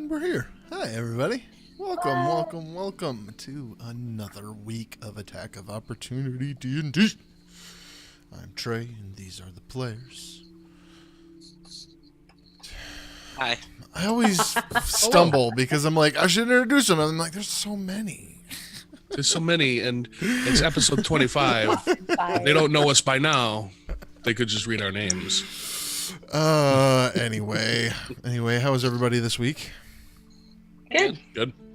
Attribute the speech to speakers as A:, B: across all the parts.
A: And we're here. Hi, everybody. Welcome to another week of Attack of Opportunity D&D. I'm Trey, and these are the players.
B: Hi.
A: I always stumble because I'm like, I should introduce them. And I'm like, there's so many.
C: There's so many, and it's episode 25. If they don't know us by now, they could just read our names.
A: Anyway, how was everybody this week?
B: Good.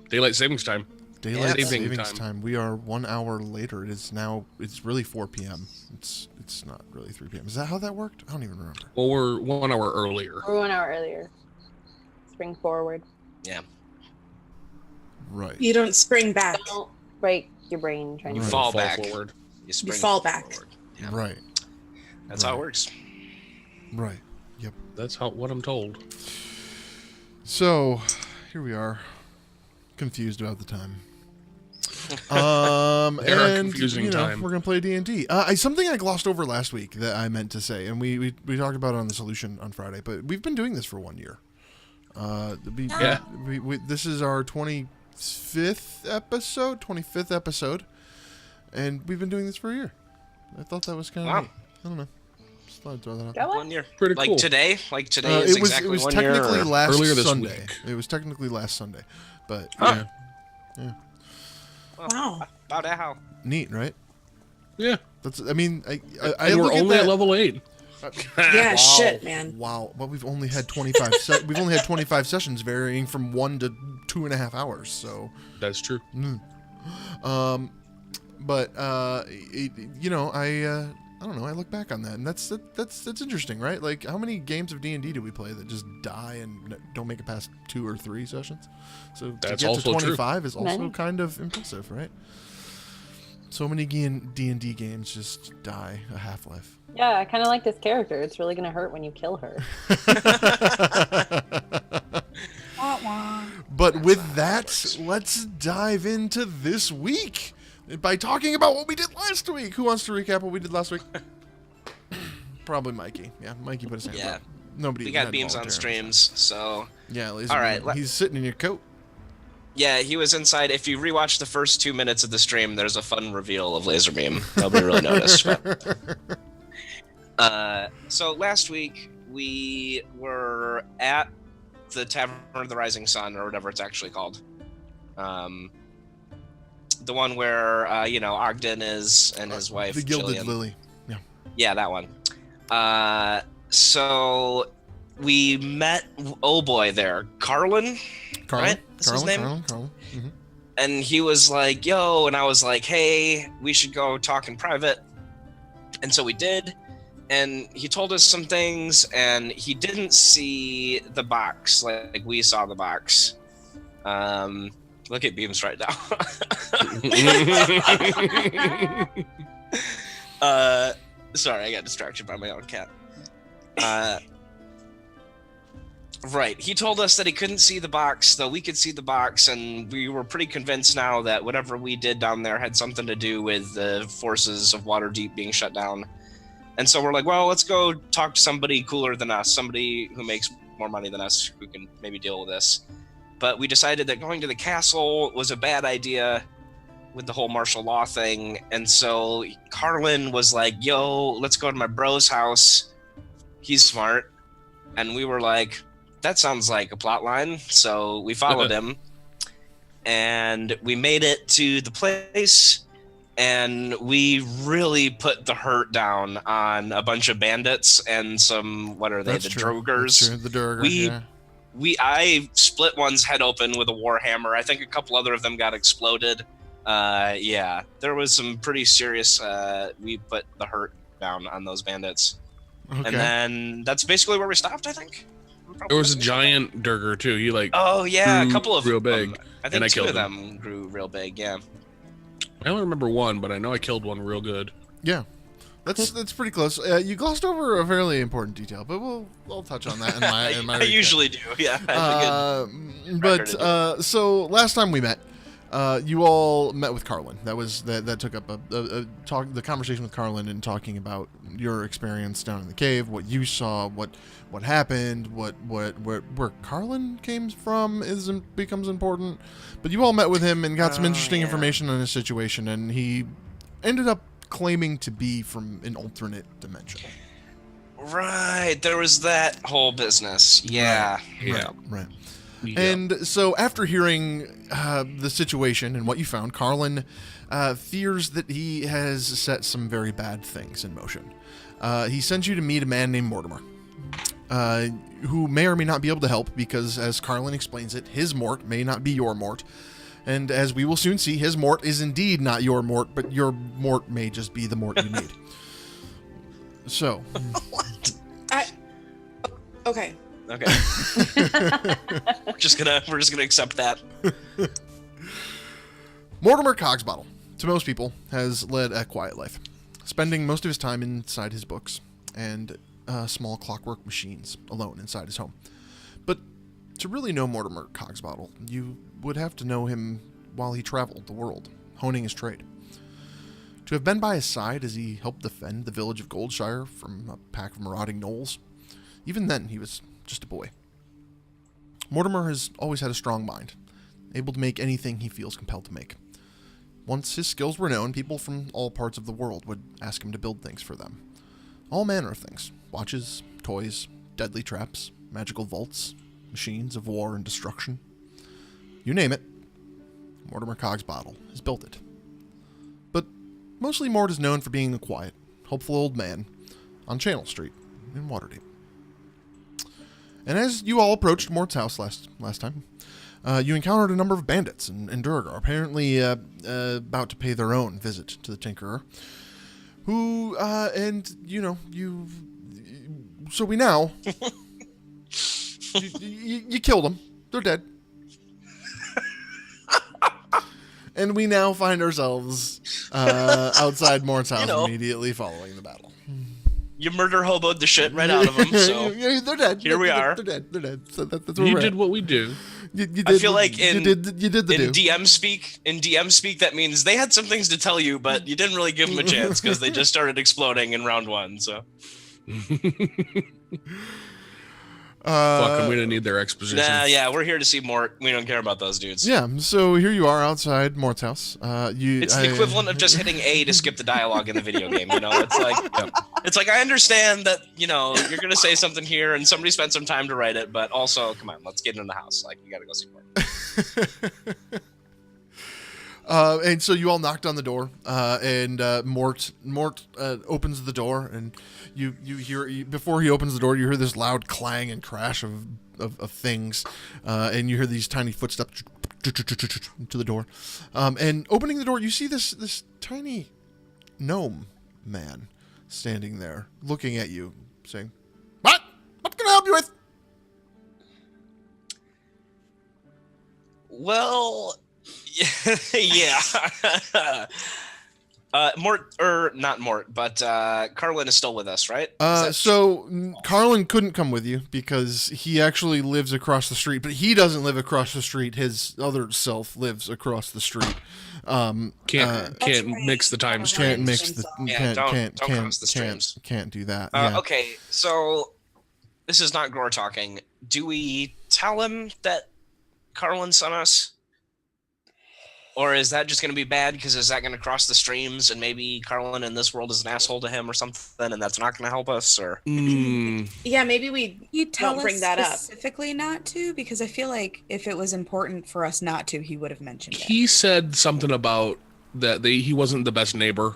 C: Daylight savings time.
A: Daylight savings time. We are 1 hour later. It's really 4 p.m. It's not really 3 p.m. Is that how that worked? I don't even remember.
C: Well, we're 1 hour earlier.
D: We're 1 hour earlier. Spring forward.
B: Yeah.
A: Right.
E: You don't spring back.
D: Don't break your brain trying
B: You
D: to
B: fall back.
C: forward.
B: You
E: fall back.
B: Forward. Yeah.
A: Right.
B: That's how it works.
A: Right. Yep.
C: That's what I'm told.
A: So, here we are, confused about the time.
C: Very confusing time.
A: We're gonna play D&D. Something I glossed over last week that I meant to say, and we talked about it on the solution on Friday. But we've been doing this for 1 year. This is our 25th episode, and we've been doing this for a year. I thought that was kind of neat. I don't know. Just thought I'd throw that out.
D: Go on.
B: 1 year.
C: Pretty
B: like
C: cool.
B: today? Like today is exactly 1 year?
A: It was technically last
C: earlier this
A: Sunday.
C: week.
A: It was technically last Sunday, but
B: Huh.
A: yeah.
E: Wow.
B: About how?
A: Neat, right?
C: Yeah.
A: That's. I mean, I
C: And we're
A: look
C: only
A: at
C: at
A: that.
C: level 8.
E: Yeah,
A: Wow.
E: shit, man.
A: Wow, but we've only had 25. We've only had 25 sessions, varying from 1 to 2.5 hours. So,
C: That's true.
A: I don't know. I look back on that, and that's interesting, right? Like, how many games of D&D do we play that just die and don't make it past 2 or 3 sessions? So to
C: That's
A: get to
C: also
A: 25 is also
D: Many.
A: kind of impressive, right? So many D&D games just die a half-life.
D: Yeah, I kind of like this character. It's really going to hurt when you kill her.
A: But with that, let's dive into this week by talking about what we did last week. Who wants to recap what we did last week? Probably Mikey. Yeah, Mikey put his hand
B: Yeah.
A: up. Nobody.
B: We got
A: had
B: beams on
A: volunteer.
B: streams, so...
A: Yeah, ladies
B: All
A: and
B: right,
A: he's sitting in your coat.
B: Yeah, he was inside. If you rewatch the first 2 minutes of the stream, there's a fun reveal of Laserbeam. Nobody really noticed. But... so last week, we were at the Tavern of the Rising Sun, or whatever it's actually called. The one where, Ogden is and his wife,
A: The Gilded
B: Jillian.
A: Lily. Yeah.
B: Yeah, that one. So we met, oh boy, there, Carlin, right? That's his name?
A: Carlin. Mm-hmm.
B: And he was like, yo, and I was like, hey, we should go talk in private. And so we did. And he told us some things, and he didn't see the box like we saw the box. Look at Beams right now. Sorry, I got distracted by my own cat. Right, he told us that he couldn't see the box, though we could see the box, and we were pretty convinced now that whatever we did down there had something to do with the forces of Waterdeep being shut down. And so we're like, well, let's go talk to somebody cooler than us, somebody who makes more money than us, who can maybe deal with this. But we decided that going to the castle was a bad idea with the whole martial law thing. And so Carlin was like, yo, let's go to my bro's house. He's smart. And we were like, that sounds like a plot line. So we followed him. And we made it to the place. And we really put the hurt down on a bunch of bandits and some, what are they,
A: That's
B: the
A: true.
B: Drogers?
A: That's true. The Durgar, yeah.
B: I split one's head open with a warhammer. I think a couple other of them got exploded. Yeah, there was some pretty serious. We put the hurt down on those bandits,
A: Okay.
B: and then that's basically where we stopped. I think.
C: There was a giant Durgar, too. He,
B: Oh yeah, a
C: grew
B: couple of
C: real
B: them.
C: big,
B: I
C: and
B: think
C: I
B: two
C: killed
B: of them grew real big. Yeah.
C: I only remember one, but I know I killed one real good.
A: Yeah. That's pretty close. You glossed over a fairly important detail, but I'll touch on that in my
B: I
A: recap.
B: usually do. Yeah. I have a good record of
A: So last time we met, you all met with Carlin. That took up the conversation with Carlin and talking about your experience down in the cave, what you saw, what happened, where Carlin came from becomes important. But you all met with him and got some interesting information on his situation, and he ended up claiming to be from an alternate dimension.
B: Right, there was that whole business. Yeah.
A: Right.
C: Yeah.
A: And so after hearing the situation and what you found, Carlin fears that he has set some very bad things in motion. He sends you to meet a man named Mortimer, who may or may not be able to help because, as Carlin explains it, his Mort may not be your Mort. And as we will soon see, his Mort is indeed not your Mort, but your Mort may just be the Mort you need. So.
B: What?
E: Okay.
B: Okay. we're just gonna accept that.
A: Mortimer Cogsbottle, to most people, has led a quiet life, spending most of his time inside his books and small clockwork machines alone inside his home. But to really know Mortimer Cogsbottle, you would have to know him while he traveled the world, honing his trade. To have been by his side as he helped defend the village of Goldshire from a pack of marauding gnolls, even then he was just a boy. Mortimer has always had a strong mind, able to make anything he feels compelled to make. Once his skills were known, people from all parts of the world would ask him to build things for them. All manner of things: watches, toys, deadly traps, magical vaults, machines of war and destruction. You name it, Mortimer Cogsbottle has built it. But mostly Mort is known for being a quiet, hopeful old man on Channel Street in Waterdeep. And as you all approached Mort's house last time, you encountered a number of bandits and Durgar, apparently about to pay their own visit to the Tinkerer, who, so we now, you killed them. They're dead. And we now find ourselves outside Mort's house immediately following the battle.
B: You murder hoboed the shit right out of them, so
A: yeah, they're dead.
B: Here we are.
A: They're dead. So that's where
C: You
A: we're
C: did
A: at.
C: what we do.
A: You did,
B: I feel like
A: you did the do.
B: DM speak, that means they had some things to tell you, but you didn't really give them a chance because they just started exploding in round one. So
C: Fuck them, we didn't need their exposition.
B: nah, yeah, we're here to see Mort. We don't care about those dudes.
A: Yeah, so here you are outside Mort's house.
B: It's the equivalent of just hitting A to skip the dialogue in the video game. It's like I understand that you're gonna say something here, and somebody spent some time to write it, but also come on, let's get in the house. Like we gotta go see Mort.
A: And so you all knocked on the door, and Mort opens the door, and you hear, before he opens the door, you hear this loud clang and crash of things, and you hear these tiny footsteps to the door, and opening the door, you see this tiny gnome man standing there, looking at you, saying, "What can I help you with?"
B: Well, yeah. Not Mort, but Carlin is still with us, right?
A: Carlin couldn't come with you because he actually lives across the street, but he doesn't live across the street. His other self lives across the street.
C: Can't mix the time streams.
A: Can't do that.
B: Okay, so this is not Gore talking. Do we tell him that Carlin sent us? Or is that just going to be bad because is that going to cross the streams and maybe Carlin in this world is an asshole to him or something and that's not going to help us? Or
E: yeah, maybe we
F: don't
E: bring that up
F: specifically not to, because I feel like if it was important for us not to, he would have mentioned it.
C: He said something about that he wasn't the best neighbor.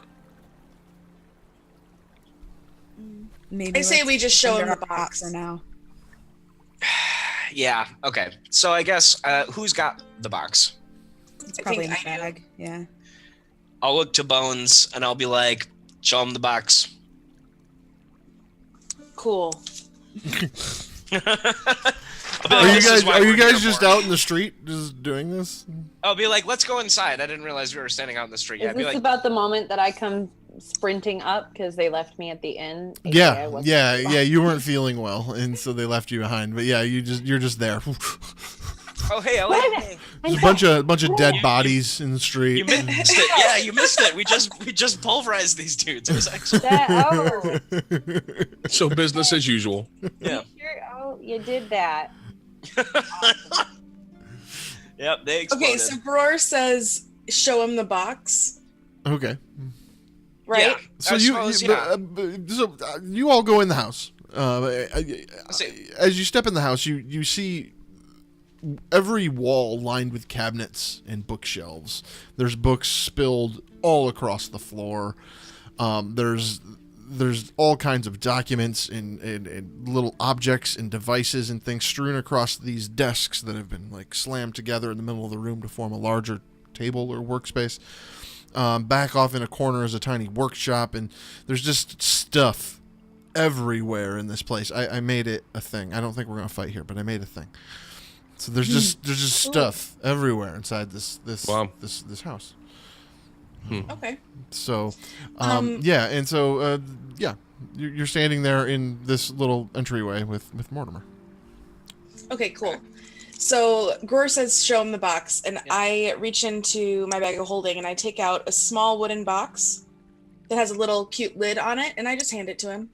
F: Maybe
E: I say we just show him the box
F: for now.
B: Yeah, okay. So I guess who's got the box?
F: It's probably in the bag. Yeah.
B: I'll look to Bones and I'll be like, show him the box.
E: Cool.
A: Are you guys just out in the street just doing this?
B: I'll be like, let's go inside. I didn't realize we were standing out in the street.
D: Is this about the moment that I come sprinting up because they left me at the inn?
A: Yeah. You weren't feeling well, and so they left you behind. But yeah, you're just there.
B: Oh, hey, Ellie.
D: What?
B: Hey.
A: There's a bunch of dead bodies in the street.
B: You missed it. Yeah, you missed it. We just pulverized these dudes. It was excellent.
C: So business as usual.
B: Yeah.
D: Oh, you did that.
B: Yep, they exploded.
E: Okay, so Gror says, "Show him the box."
A: Okay.
E: Right.
B: Yeah.
A: So
B: I suppose, yeah.
A: you all go in the house.
B: See.
A: As you step in the house, you see every wall lined with cabinets and bookshelves. There's books spilled all across the floor. There's all kinds of documents and little objects and devices and things strewn across these desks that have been like slammed together in the middle of the room to form a larger table or workspace. Back off in a corner is a tiny workshop, and there's just stuff everywhere in this place. I made it a thing. I don't think we're gonna fight here, but I made a thing. So there's just stuff everywhere inside this house.
E: Okay.
A: So you're standing there in this little entryway with Mortimer.
E: Okay, cool. So Gror says, "Show him the box," and I reach into my bag of holding and I take out a small wooden box that has a little cute lid on it, and I just hand it to him.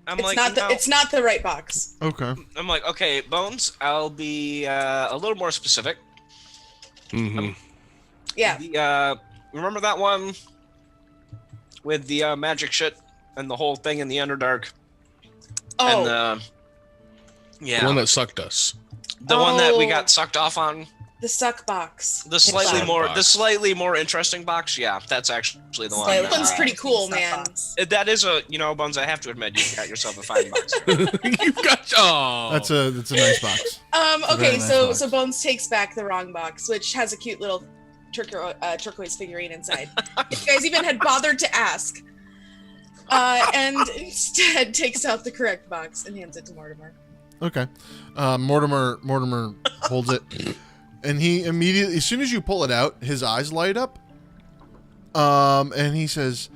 E: It's not the right box.
A: Okay.
B: I'm like, okay, Bones, I'll be a little more specific.
C: Mm-hmm.
E: Yeah.
B: Remember that one with the magic shit and the whole thing in the Underdark?
E: Oh.
B: And
C: The one that sucked us.
B: The one that we
E: Oh.
B: got sucked off on.
E: The suck box.
B: The slightly
C: box.
B: more interesting box. Yeah, that's actually the one.
E: That one's pretty cool, man.
B: That is Bones. I have to admit, you got yourself a fine box.
C: You've got
A: That's a nice box.
E: Okay,
A: Very nice
E: so
A: box.
E: so Bones takes back the wrong box, which has a cute little turquoise figurine inside. If you guys even had bothered to ask. And instead takes out the correct box and hands it to Mortimer.
A: Okay. Mortimer holds it, and he immediately, as soon as you pull it out, his eyes light up. And he says,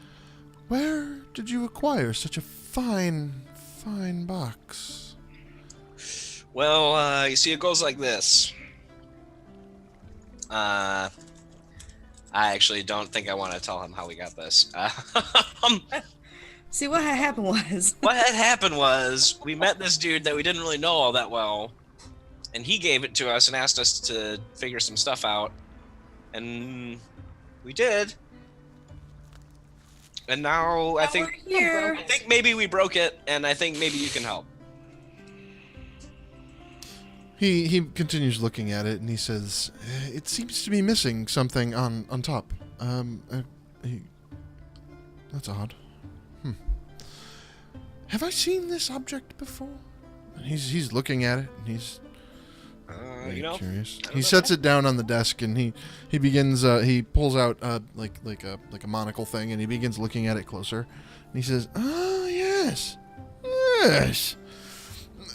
A: "Where did you acquire such a fine box?"
B: Well, you see, it goes like this. I actually don't think I want to tell him how we got this.
F: See, what had happened was...
B: What had happened was we met this dude that we didn't really know all that well, and he gave it to us and asked us to figure some stuff out, and we did. And now I think maybe we broke it, and I think maybe you can help.
A: He continues looking at it, and he says, "It seems to be missing something on top. That's odd. Have I seen this object before?" And he's looking at it, and he's curious. He sets it down on the desk, and he begins. He pulls out like a monocle thing, and he begins looking at it closer. And he says, "Oh yes."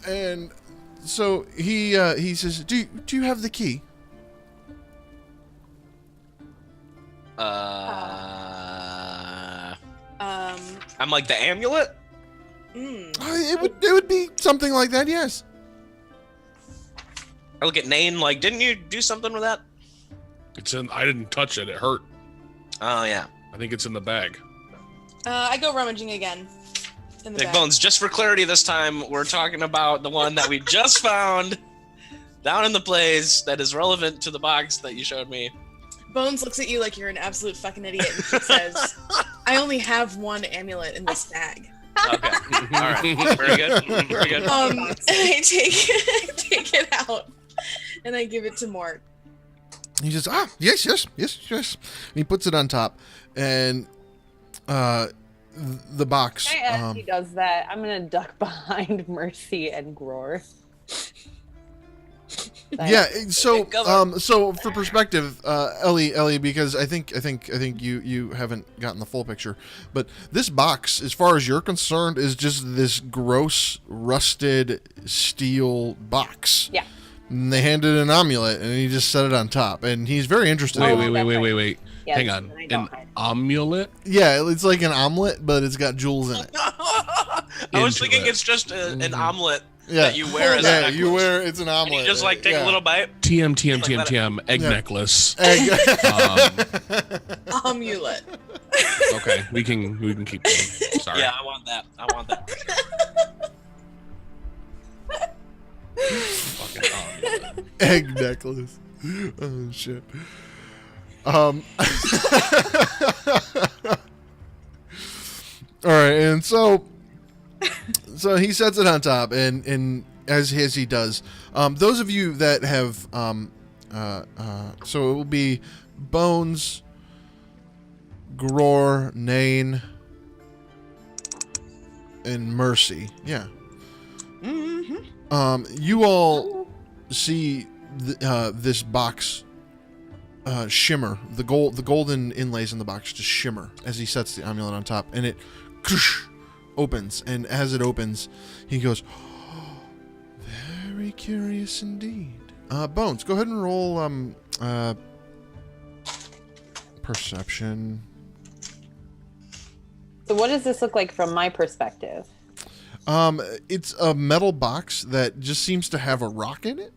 A: And so he says, "Do you have the key?"
B: I'm like, the amulet?
A: It would be something like that, yes.
B: I look at Nain like, didn't you do something with that?
C: I didn't touch it. It hurt.
B: Oh, yeah.
C: I think it's in the bag.
E: I go rummaging again. In the
B: Big
E: bag.
B: Bones, just for clarity this time, we're talking about the one that we just found down in the place that is relevant to the box that you showed me.
E: Bones looks at you like you're an absolute fucking idiot and she says, "I only have one amulet in this bag."
B: Okay. All right. Very good. Very good.
E: I take it out and I give it to Mort.
A: He says, yes. And he puts it on top, and the box.
D: As he does that, I'm gonna duck behind Mercy and Gror.
A: Yeah. So for perspective, Ellie, because I think you haven't gotten the full picture, but this box, as far as you're concerned, is just this gross rusted steel box.
D: Yeah.
A: And they handed an amulet, and he just set it on top, and he's very interested.
C: Wait.
D: Yes,
C: Hang on.
D: and I
C: An
D: don't hide.
C: amulet?
A: Yeah, it's like an omelet, but it's got jewels in it.
B: I was thinking it's just an omelet that you wear as a necklace.
A: you wear it's an
B: And
A: omelet.
B: you just like take a little bite.
C: TM, egg necklace.
E: Amulet.
C: Okay, we can keep going. Sorry.
B: Yeah, I want that.
C: Fucking amulet.
A: Egg necklace. Oh shit. All right, and so he sets it on top, and as he does, those of you that have, so it will be Bones, Gror, Nain, and Mercy. Yeah. You all see this box shimmer. The golden inlays in the box just shimmer as he sets the amulet on top, and it opens. And as it opens, he goes, oh, "Very curious indeed." Bones, go ahead and roll perception.
D: So what does this look like from my perspective?
A: It's a metal box that just seems to have a rock in it.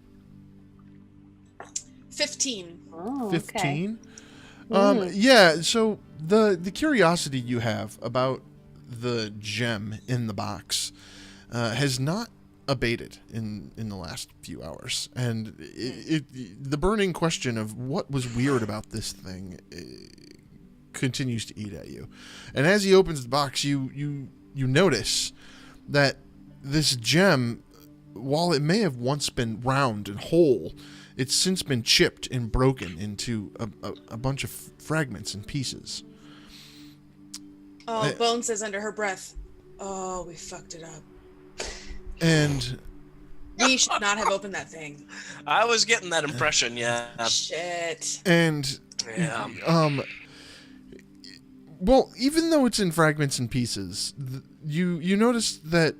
E: 15.
D: Oh,
A: 15. Yeah, so the curiosity you have about the gem in the box has not abated in the last few hours, and the burning question of what was weird about this thing continues to eat at you. And as he opens the box, you notice that this gem, while it may have once been round and whole, it's since been chipped and broken into a bunch of fragments and pieces.
E: Oh, Bone says under her breath, "Oh, we fucked it up.
A: And
E: We should not have opened that thing."
B: I was getting that impression, yeah.
E: Shit.
A: and
B: Yeah.
A: well, even though it's in fragments and pieces, you notice that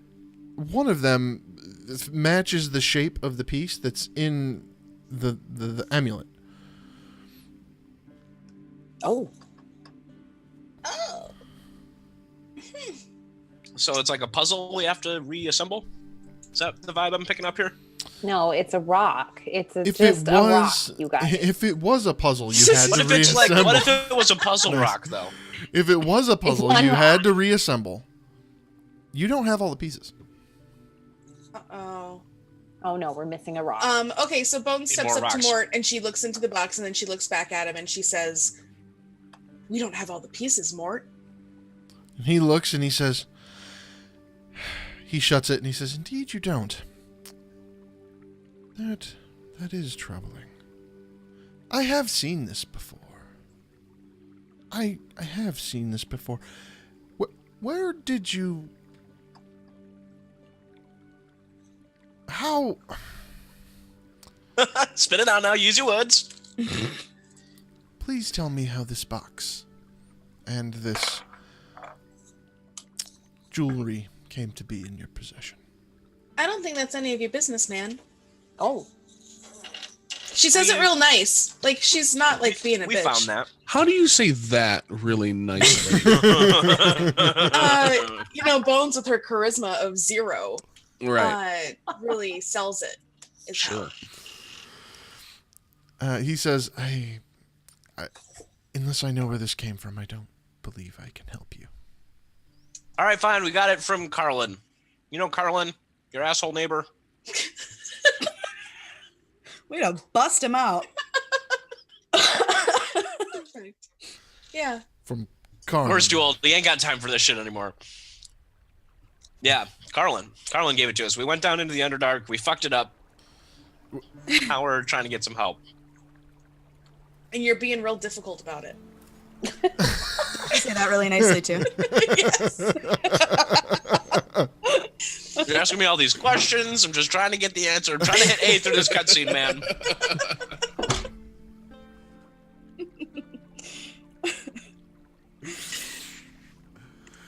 A: one of them matches the shape of the piece that's in the amulet.
D: Oh.
E: Oh.
B: So it's like a puzzle we have to reassemble? Is that the vibe I'm picking up here?
D: No, it's a rock. It's
A: If
D: just
A: it
D: a rock,
A: was,
D: you guys.
A: if it was a puzzle, you had
B: What
A: to
B: if it's
A: reassemble.
B: what if it was a puzzle rock though?
A: If it was a puzzle,
D: one
A: you
D: rock.
A: had to reassemble. You don't have all the pieces.
E: Uh-oh.
D: Oh no, we're missing a rock.
E: Okay, so Bone steps
B: more
E: up
B: rocks.
E: to Mort and she looks into the box and then she looks back at him and she says, "We don't have all the pieces, Mort."
A: And he looks and he says, he shuts it and he says, "Indeed you don't. That is troubling. I have seen this before. I have seen this before. Where did you... How...
B: Spit it out now, use your words.
A: Please tell me how this box and this jewelry came to be in your possession."
E: I don't think that's any of your business, man.
D: Oh.
E: She says it real nice. Like, she's not, like, being a
B: We
E: bitch.
B: found that.
C: How do you say that really nicely?
E: Bones with her charisma of 0
C: Right.
E: really sells it.
C: Sure.
A: He says, I unless I know where this came from, I don't believe I can help you.
B: All right, fine. We got it from Carlin. You know Carlin, your asshole neighbor.
F: Way to bust him out.
E: Yeah.
A: From Carmen.
B: Where's too old? He ain't got time for this shit anymore. Yeah, Carlin. Carlin gave it to us. We went down into the Underdark. We fucked it up. Now we're trying to get some help.
E: And you're being real difficult about it.
F: I say that really nicely too.
B: You're asking me all these questions. I'm just trying to get the answer. I'm trying to hit A through this cutscene, man.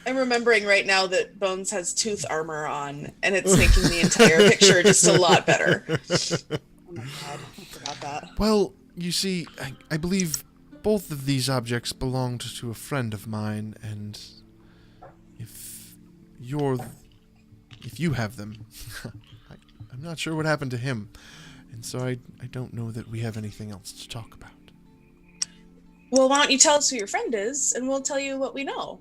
E: I'm remembering right now that Bones has tooth armor on, and it's making the entire picture just a lot better.
F: Oh my god, I forgot that.
A: Well, you see, I believe both of these objects belonged to a friend of mine, and if you have them, I'm not sure what happened to him. And so I don't know that we have anything else to talk about.
E: Well, why don't you tell us who your friend is, and we'll tell you what we know.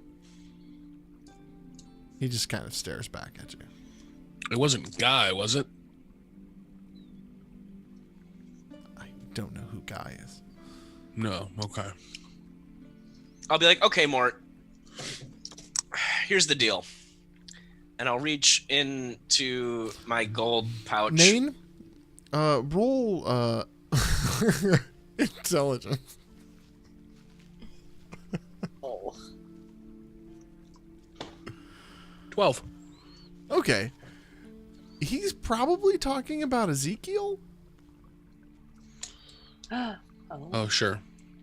A: He just kind of stares back at you.
C: It wasn't Guy, was it?
A: I don't know who Guy is.
C: No. Okay.
B: I'll be like, okay, Mort, here's the deal. And I'll reach into my gold pouch.
A: Nain, roll intelligence.
D: Oh.
C: 12.
A: Okay. He's probably talking about Ezekiel?
C: Oh, sure.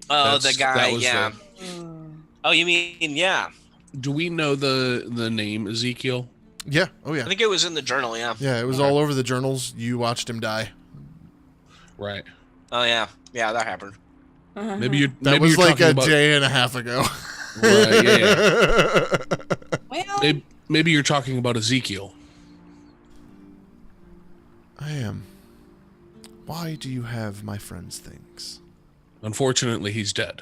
B: Oh,
C: That's-
B: the guy,
C: that was
B: yeah. Oh, you mean, yeah.
C: Do we know the name Ezekiel?
A: Yeah. Oh,
B: I
A: yeah.
B: think it was in the journal, yeah.
A: Yeah, it was all over the journals. You watched him die.
C: Right.
B: Oh, yeah. Yeah, that happened.
C: Maybe you're.
A: That
C: maybe
A: was
C: you're
A: like
C: talking
A: a
C: about,
A: day and a half ago.
C: Right, yeah.
F: Well,
C: Maybe you're talking about Ezekiel.
A: I am. Why do you have my friend's things?
C: Unfortunately, he's dead.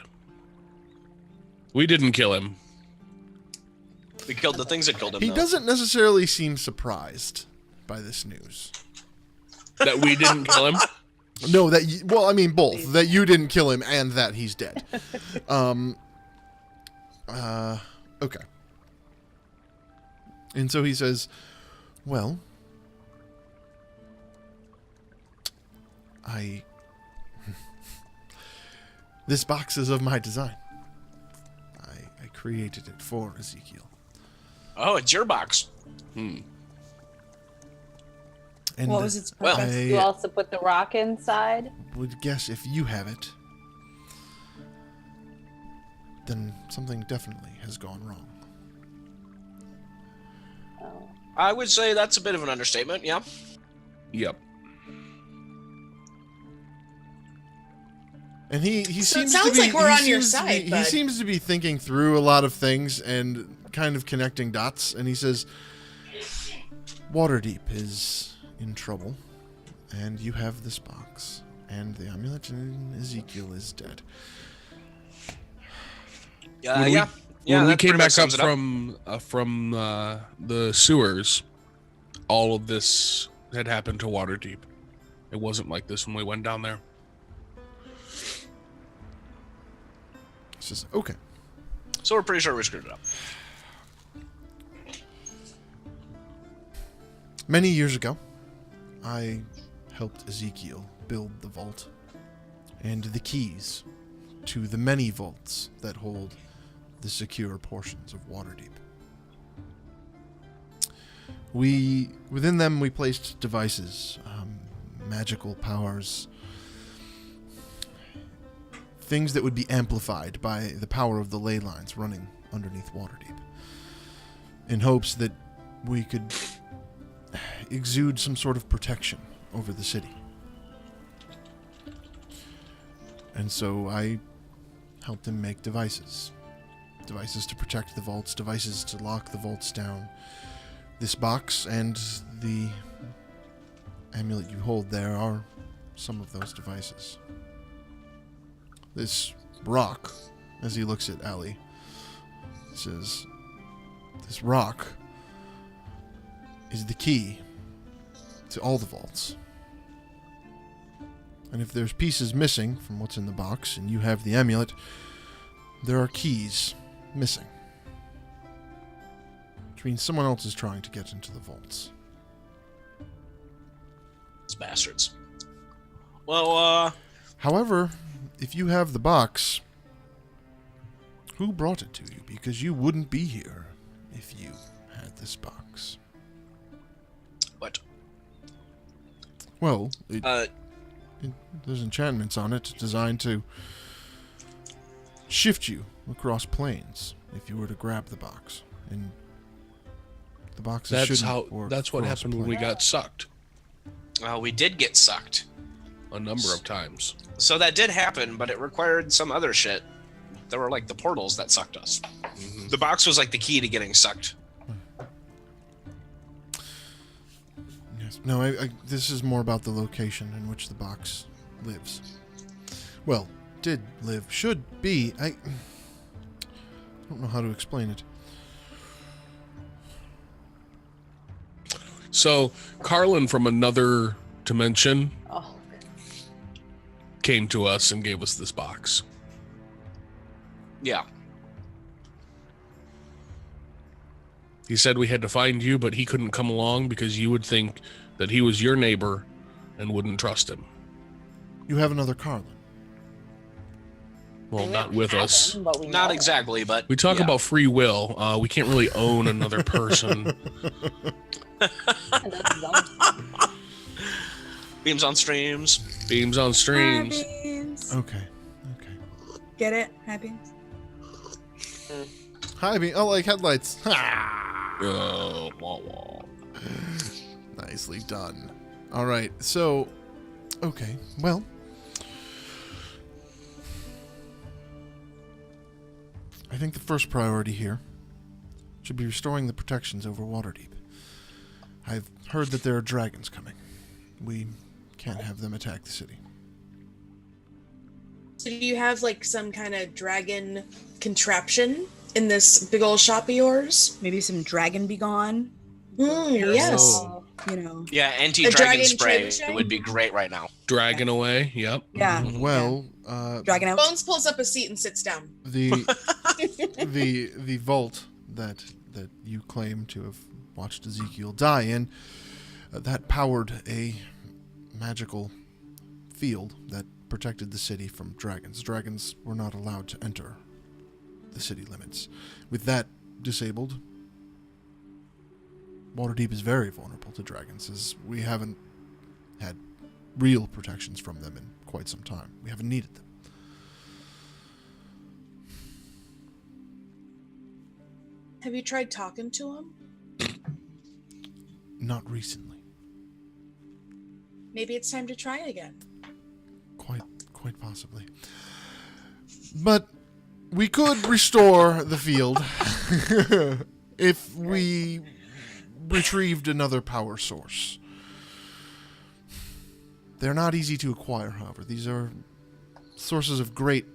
C: We didn't kill him.
B: We killed the things that killed him,
A: He
B: though.
A: doesn't necessarily seem surprised by this news.
C: That we didn't kill him.
A: No, that you, well, I mean both. That you didn't kill him and that he's dead. Okay. And so he says, well, this box is of my design. I created it for Ezekiel.
B: Oh, it's your box.
A: And
F: what was its
B: Well,
F: purpose?
D: You also put the rock inside.
A: would guess if you have it, then something definitely has gone wrong.
D: Oh.
B: I would say that's a bit of an understatement, yeah.
C: Yep.
A: And he
E: So it
A: seems
E: sounds
A: to be,
E: like we're
A: he
E: on your
A: seems to
E: side,
A: be-
E: bud.
A: He seems to be thinking through a lot of things and kind of connecting dots. And he says, Waterdeep is in trouble, and you have this box, and the amulet, and Ezekiel is dead.
B: Yeah,
C: When we-
B: yeah. Yeah,
C: when we
B: that
C: came
B: pretty much
C: back up
B: sums it
C: from the sewers, all of this had happened to Waterdeep. It wasn't like this when we went down there.
A: He says, okay.
B: So we're pretty sure we screwed it up.
A: Many years ago, I helped Ezekiel build the vault and the keys to the many vaults that hold the secure portions of Waterdeep. Within them, we placed devices, magical powers, things that would be amplified by the power of the ley lines running underneath Waterdeep, in hopes that we could exude some sort of protection over the city. And so I helped him make devices to protect the vaults, devices to lock the vaults down. This box and the amulet you hold there are some of those devices. This rock, as he looks at Allie, says, this rock is the key to all the vaults. And if there's pieces missing from what's in the box and you have the amulet, there are keys missing. Which means someone else is trying to get into the vaults.
B: These bastards. Well,
A: However, if you have the box, who brought it to you? Because you wouldn't be here if you had this box.
B: what?
A: Well,
B: Uh,
A: there's enchantments on it designed to shift you across planes if you were to grab the box. And the boxes
C: That's
A: shouldn't work
C: That's what
A: across
C: happened when we
A: planes.
C: got sucked
B: well, we did get sucked.
C: a number of times.
B: So that did happen, but it required some other shit. There were like the portals that sucked us. The box was like the key to getting sucked.
A: Yes, Yes. No, this is more about the location in which the box lives. Well, did live. Should be. I don't know how to explain it.
C: So, Carlin from another dimension
D: Oh,
C: came to us and gave us this box.
B: Yeah.
C: He said we had to find you, but he couldn't come along because you would think that he was your neighbor and wouldn't trust him.
A: You have another Carlin.
C: Well,
D: we
C: not
D: don't
C: with
D: have
C: us.
D: him, but we
B: Not
D: know
B: exactly, but
C: We talk
B: yeah.
C: about free will. We can't really own another person.
D: him. That's his own.
B: Beams on streams.
C: Beams on streams.
F: Hi, beans.
A: Okay.
F: Get it? Hi, beans.
A: Hi, me. Oh, like headlights.
C: Oh, wah, wah.
A: Nicely done. All right. So, okay. Well, I think the first priority here should be restoring the protections over Waterdeep. I've heard that there are dragons coming. We can't have them attack the city.
E: So do you have like some kind of dragon contraption in this big old shop of yours?
F: Maybe some dragon be gone.
E: Yes.
C: Oh.
F: You know.
B: Yeah,
E: A
B: anti-dragon
E: dragon
B: spray
E: trebuchet?
B: would be great right now.
C: Dragon away. Yep.
F: Yeah.
A: Well,
F: Dragon out.
E: Bones pulls up a seat and sits down.
A: the the vault that you claim to have watched Ezekiel die in, that powered a magical field that protected the city from dragons. Dragons were not allowed to enter the city limits. With that disabled, Waterdeep is very vulnerable to dragons, as we haven't had real protections from them in quite some time. We haven't needed them.
E: Have you tried talking to him?
A: Not recently.
E: Maybe it's time to try again.
A: Quite possibly. But we could restore the field if we retrieved another power source. They're not easy to acquire, however. These are sources of great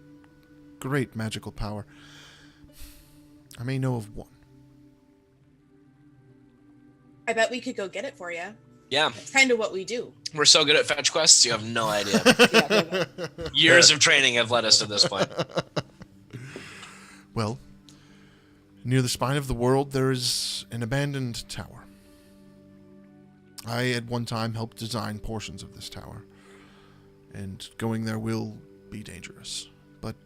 A: magical power. I may know of one.
E: I bet we could go get it for you.
B: Yeah,
E: It's kind of what we do.
B: we're so good at fetch quests, you have no idea.
D: Yeah,
B: Years of training have led us to this point.
A: Well, near the spine of the world, there is an abandoned tower. I, at one time, helped design portions of this tower, and going there will be dangerous. But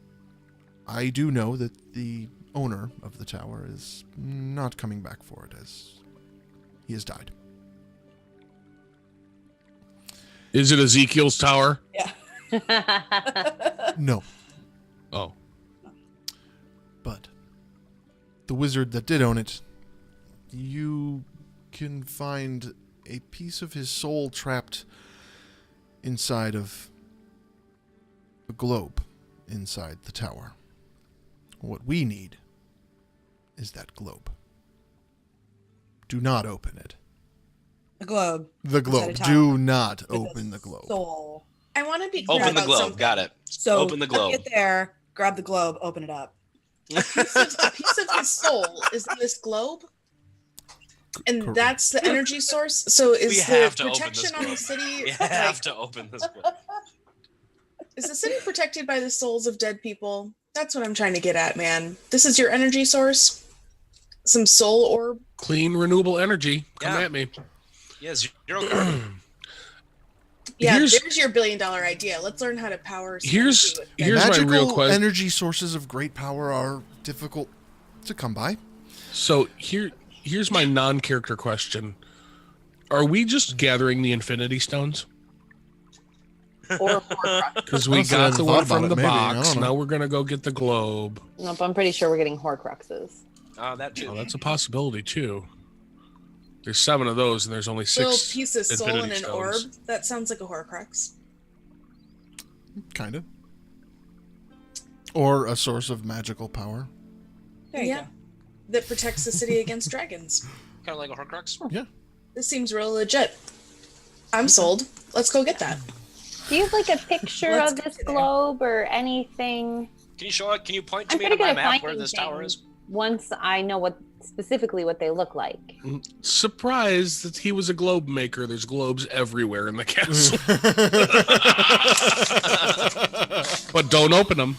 A: I do know that the owner of the tower is not coming back for it, as he has died.
C: Is it Ezekiel's tower?
A: No,
C: Oh.
A: but the wizard that did own it, you can find a piece of his soul trapped inside of a globe inside the tower. What we need is that globe. Do not open it.
F: The globe.
A: The globe.
F: Inside a
A: Do
F: tower.
A: not
F: With
A: open
F: a
A: the globe.
F: Soul.
E: I want to be clear
B: Open the
E: about
B: globe.
E: something.
B: Got it.
F: So
B: Open the globe.
F: Get there. Grab the globe. Open it up.
E: A piece of his soul is in this globe, and
A: Correct.
E: that's the energy source. So is
B: We
E: the
B: have to open
E: protection
B: this
E: on the
B: globe.
E: city?
B: You have to open this globe.
E: Is the city protected by the souls of dead people? That's what I'm trying to get at, man. This is your energy source. Some soul orb.
C: Clean, renewable energy. Come
B: Yeah.
C: at me.
B: Yes, zero carbon.
E: Yeah,
C: Here's-
E: there's your $1 billion idea. Let's learn how to power. someone
C: Here's
E: to it.
C: here's my
A: Magical
C: real question.
A: energy sources of great power are difficult to come by.
C: So here's my non-character question. Are we just gathering the Infinity Stones?
D: or
C: Because we
A: Honestly, I
C: got
A: hadn't
C: the
A: thought
C: one
A: about
C: from
A: it.
C: the
A: Maybe. I
C: box.
A: don't know.
C: Now we're gonna go get the globe.
D: Nope, I'm pretty sure we're getting Horcruxes.
B: Oh, that too.
C: Oh, that's a possibility too. There's 7 of those, and there's only 6
E: Little piece of soul in
C: Infinity
E: an
C: Stones.
E: orb. That sounds like a Horcrux.
A: Kind of. Or a source of magical power.
F: There you
E: Yeah.
F: go.
E: That protects the city against dragons.
B: Kind of like a Horcrux.
A: Yeah.
E: This seems real legit. I'm sold. Let's go get that.
D: Do you have like a picture
F: Let's
D: of
F: get
D: this
F: to there.
D: globe or anything?
B: Can you show it? Can you point to
D: I'm
B: me
D: pretty
B: on
D: good
B: my
D: at
B: map where
D: finding
B: this tower
D: things
B: is?
D: once I know specifically what they look like.
C: Surprised that he was a globe maker. There's globes everywhere in the castle. But don't open them.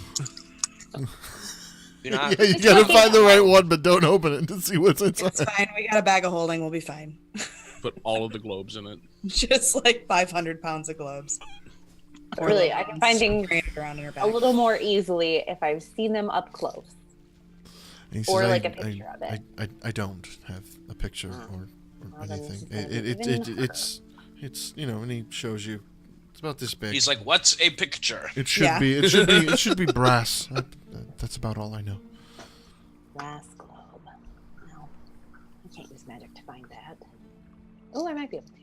B: You're not.
A: Yeah, you gotta find the right one, but don't open it to see what's inside.
F: It's fine. We got a bag of holding. We'll be fine.
C: Put all of the globes in it.
F: Just like 500 pounds of globes. Or
D: Really,
F: little
D: I can
F: ones
D: find things
F: carried around in her
D: a
F: bag.
D: little more easily if I've seen them up close.
A: And he
D: Or
A: says,
D: like a picture of it.
A: I don't have a picture or
D: Well, then
A: anything.
D: this is gonna be even
A: It's and he shows you. It's about this big.
B: He's like, "What's a picture?"
A: It should
F: Yeah.
A: be. It should be. It should be brass. That's about all I know.
D: Glass globe. No, I can't use magic to find that. Oh, I might be able to.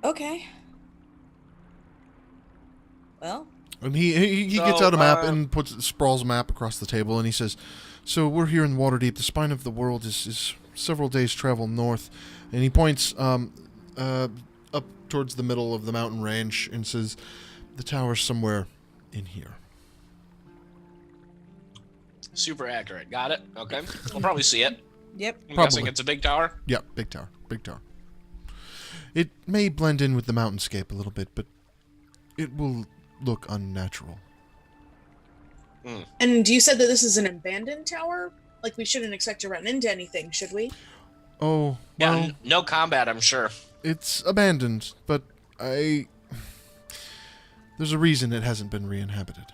F: Okay. Well,
A: And he gets
B: So,
A: out a map and sprawls a map across the table, and he says, "So we're here in Waterdeep. The spine of the world is several days' travel north." And he points up towards the middle of the mountain range and says, "The tower's somewhere in here."
B: Super accurate. Got it. Okay. We'll probably see it.
F: yep.
B: I'm
A: Probably.
B: guessing it's a big tower.
A: Yeah, big tower. Big tower. It may blend in with the mountainscape a little bit, but it will look unnatural.
E: And you said that this is an abandoned tower? Like, we shouldn't expect to run into anything, should we?
A: Oh,
B: Yeah.
A: well,
B: No combat, I'm sure.
A: it's abandoned, but there's a reason it hasn't been re-inhabited.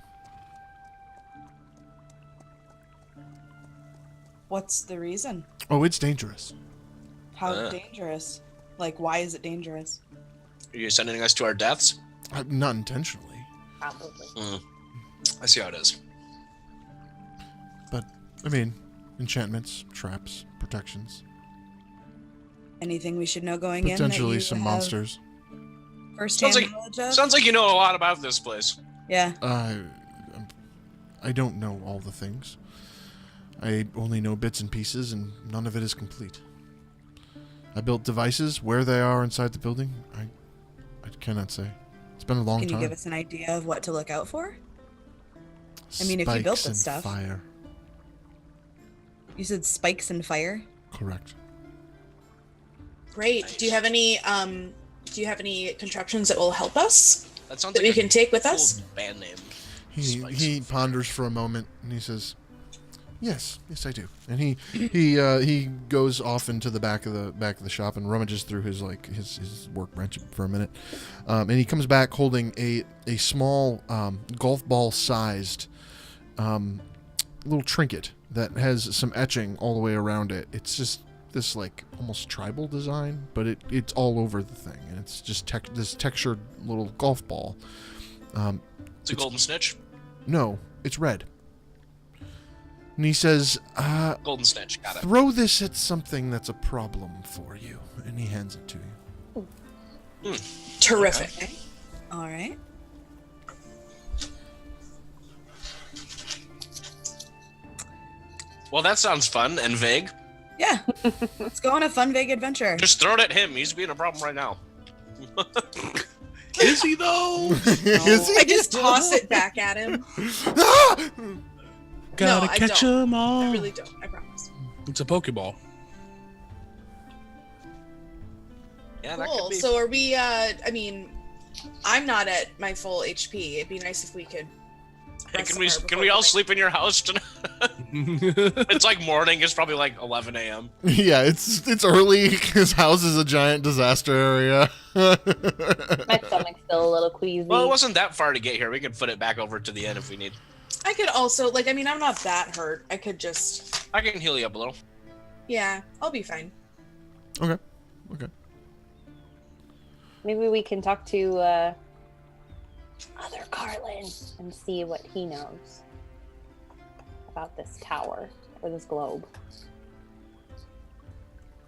F: What's the reason?
A: Oh, it's dangerous.
F: How dangerous? Like, why is it dangerous?
B: Are you sending us to our deaths?
A: Not intentionally,
D: Probably.
B: I see how it is.
A: but, I mean, enchantments, traps, protections,
F: Anything we should know going in? that
A: potentially
F: you
A: some
F: have
A: monsters.
F: First-hand
B: Sounds like-
F: knowledge of?
B: Sounds like you know a lot about this place.
F: Yeah.
A: I don't know all the things. I only know bits and pieces, and none of it is complete. I built devices. Where they are inside the building, I cannot say. It's been a long
F: Can you
A: time.
F: give us an idea of what to look out for? I mean, if you built
A: Spikes
F: this
A: and
F: stuff.
A: fire.
F: You said spikes and fire?
A: Correct.
E: Great. Do you have any contraptions that will help us?
B: That sounds
E: That
B: like
E: we can take with
B: cool
E: us?
B: band name.
A: He ponders for a moment, and he says, yes, I do." And he goes off into the back of the shop and rummages through his workbench for a minute, and he comes back holding a small golf ball sized little trinket that has some etching all the way around it. It's just this like almost tribal design, but it's all over the thing, and it's just this textured little golf ball.
B: It's a golden snitch.
A: No, it's red. And he says,
B: Golden snitch. Got it.
A: "Throw this at something that's a problem for you." And he hands it to you.
E: Terrific.
F: Okay. All right.
B: Well, that sounds fun and vague.
F: Yeah. Let's go on a fun, vague adventure.
B: Just throw it at him. He's being a problem right now.
C: Is he though?
A: Is he?
E: I just toss it back at him.
A: Ah!
C: Gotta
E: I
C: catch
E: don't.
C: 'em all.
E: I really don't. I promise.
C: It's a Pokeball.
B: Yeah, that
E: Cool.
B: could be.
E: So are we? I mean, I'm not at my full HP. It'd be nice if we could.
B: Hey,
E: rest
B: can we
E: somewhere
B: can
E: before
B: we all
E: going.
B: sleep in your house tonight? It's like morning. It's probably like 11 a.m.
A: Yeah, it's early. His house is a giant disaster area.
D: My stomach's still a little queasy.
B: Well, it wasn't that far to get here. We could put it back over to the inn if we need.
E: I could also I mean, I'm not that hurt. I could just.
B: I can heal you up a little.
E: Yeah, I'll be fine.
A: Okay.
D: Maybe we can talk to other Carlin and see what he knows about this tower or this globe.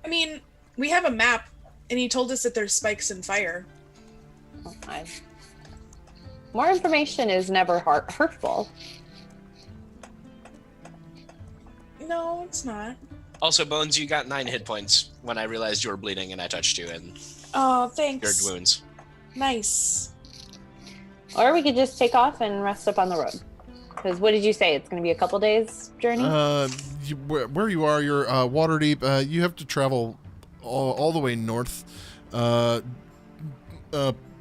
E: I mean, we have a map, and he told us that there's spikes and fire.
D: Okay. More information is never hurtful.
E: No, it's not.
B: Also, Bones, you got 9 hit points when I realized you were bleeding and I touched you, and
E: Oh,
B: Cured
E: thanks.
B: wounds.
E: Nice.
D: Or we could just take off and rest up on the road. Because what did you say? It's going to be a couple days journey?
A: Where you are, you're Waterdeep. You have to travel all the way north.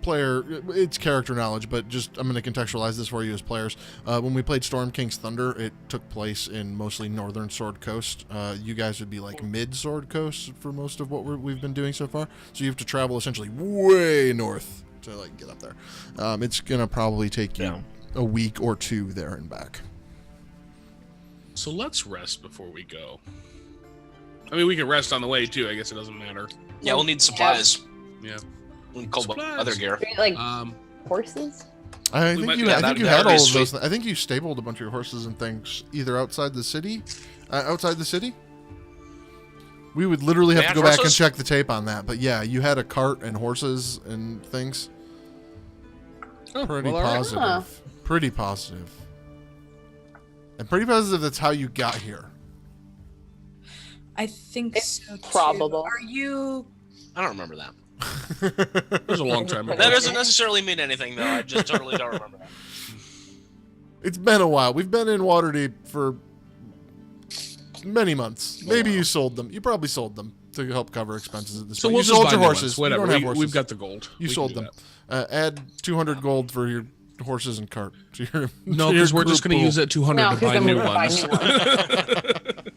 A: Player, it's character knowledge, but just I'm going to contextualize this for you as players. When we played Storm King's Thunder, it took place in mostly northern Sword Coast. You guys would be like mid Sword Coast for most of what we've been doing so far. So you have to travel essentially way north to like get up there. It's going to probably take you a week or two there and back.
C: So let's rest before we go. I mean, we can rest on the way too. I guess it doesn't matter.
B: Yeah, we'll need supplies.
C: Yeah.
B: And cold other gear.
D: Like horses?
A: I think you had
B: that'd
A: all
B: be
A: of
B: sweet.
A: those. I think you stabled a bunch of your horses and things either outside the city. We would literally have
B: They
A: to
B: had
A: go back and
B: horses?
A: check the tape on that. But yeah, you had a cart and horses and things.
C: Oh,
A: Pretty
C: well, all right.
A: positive.
D: Huh.
A: Pretty positive. And pretty positive that's how you got here.
F: I think
D: It's
F: so too.
D: probable.
F: Are you?
B: I don't remember that.
C: It was a long time ago.
B: That doesn't necessarily mean anything, though. I just totally don't remember that.
A: It's been a while. We've been in Waterdeep for many months. Maybe you sold them. You probably sold them to help cover expenses at this
C: So
A: point.
C: we'll
A: You
C: just
A: sold
C: buy
A: your
C: new
A: horses.
C: ones.
A: You
C: Whatever.
A: don't have horses.
C: We've got the gold.
A: You
C: We
A: sold
C: can
A: them.
C: do
A: Add 200 gold for your horses and cart. To your,
C: that. No,
A: to your
C: because we're just
A: group
C: going to
A: pool.
C: use that 200
D: No,
C: to
D: 'cause
C: buy
D: then
C: new
D: we're gonna buy
C: ones.
D: new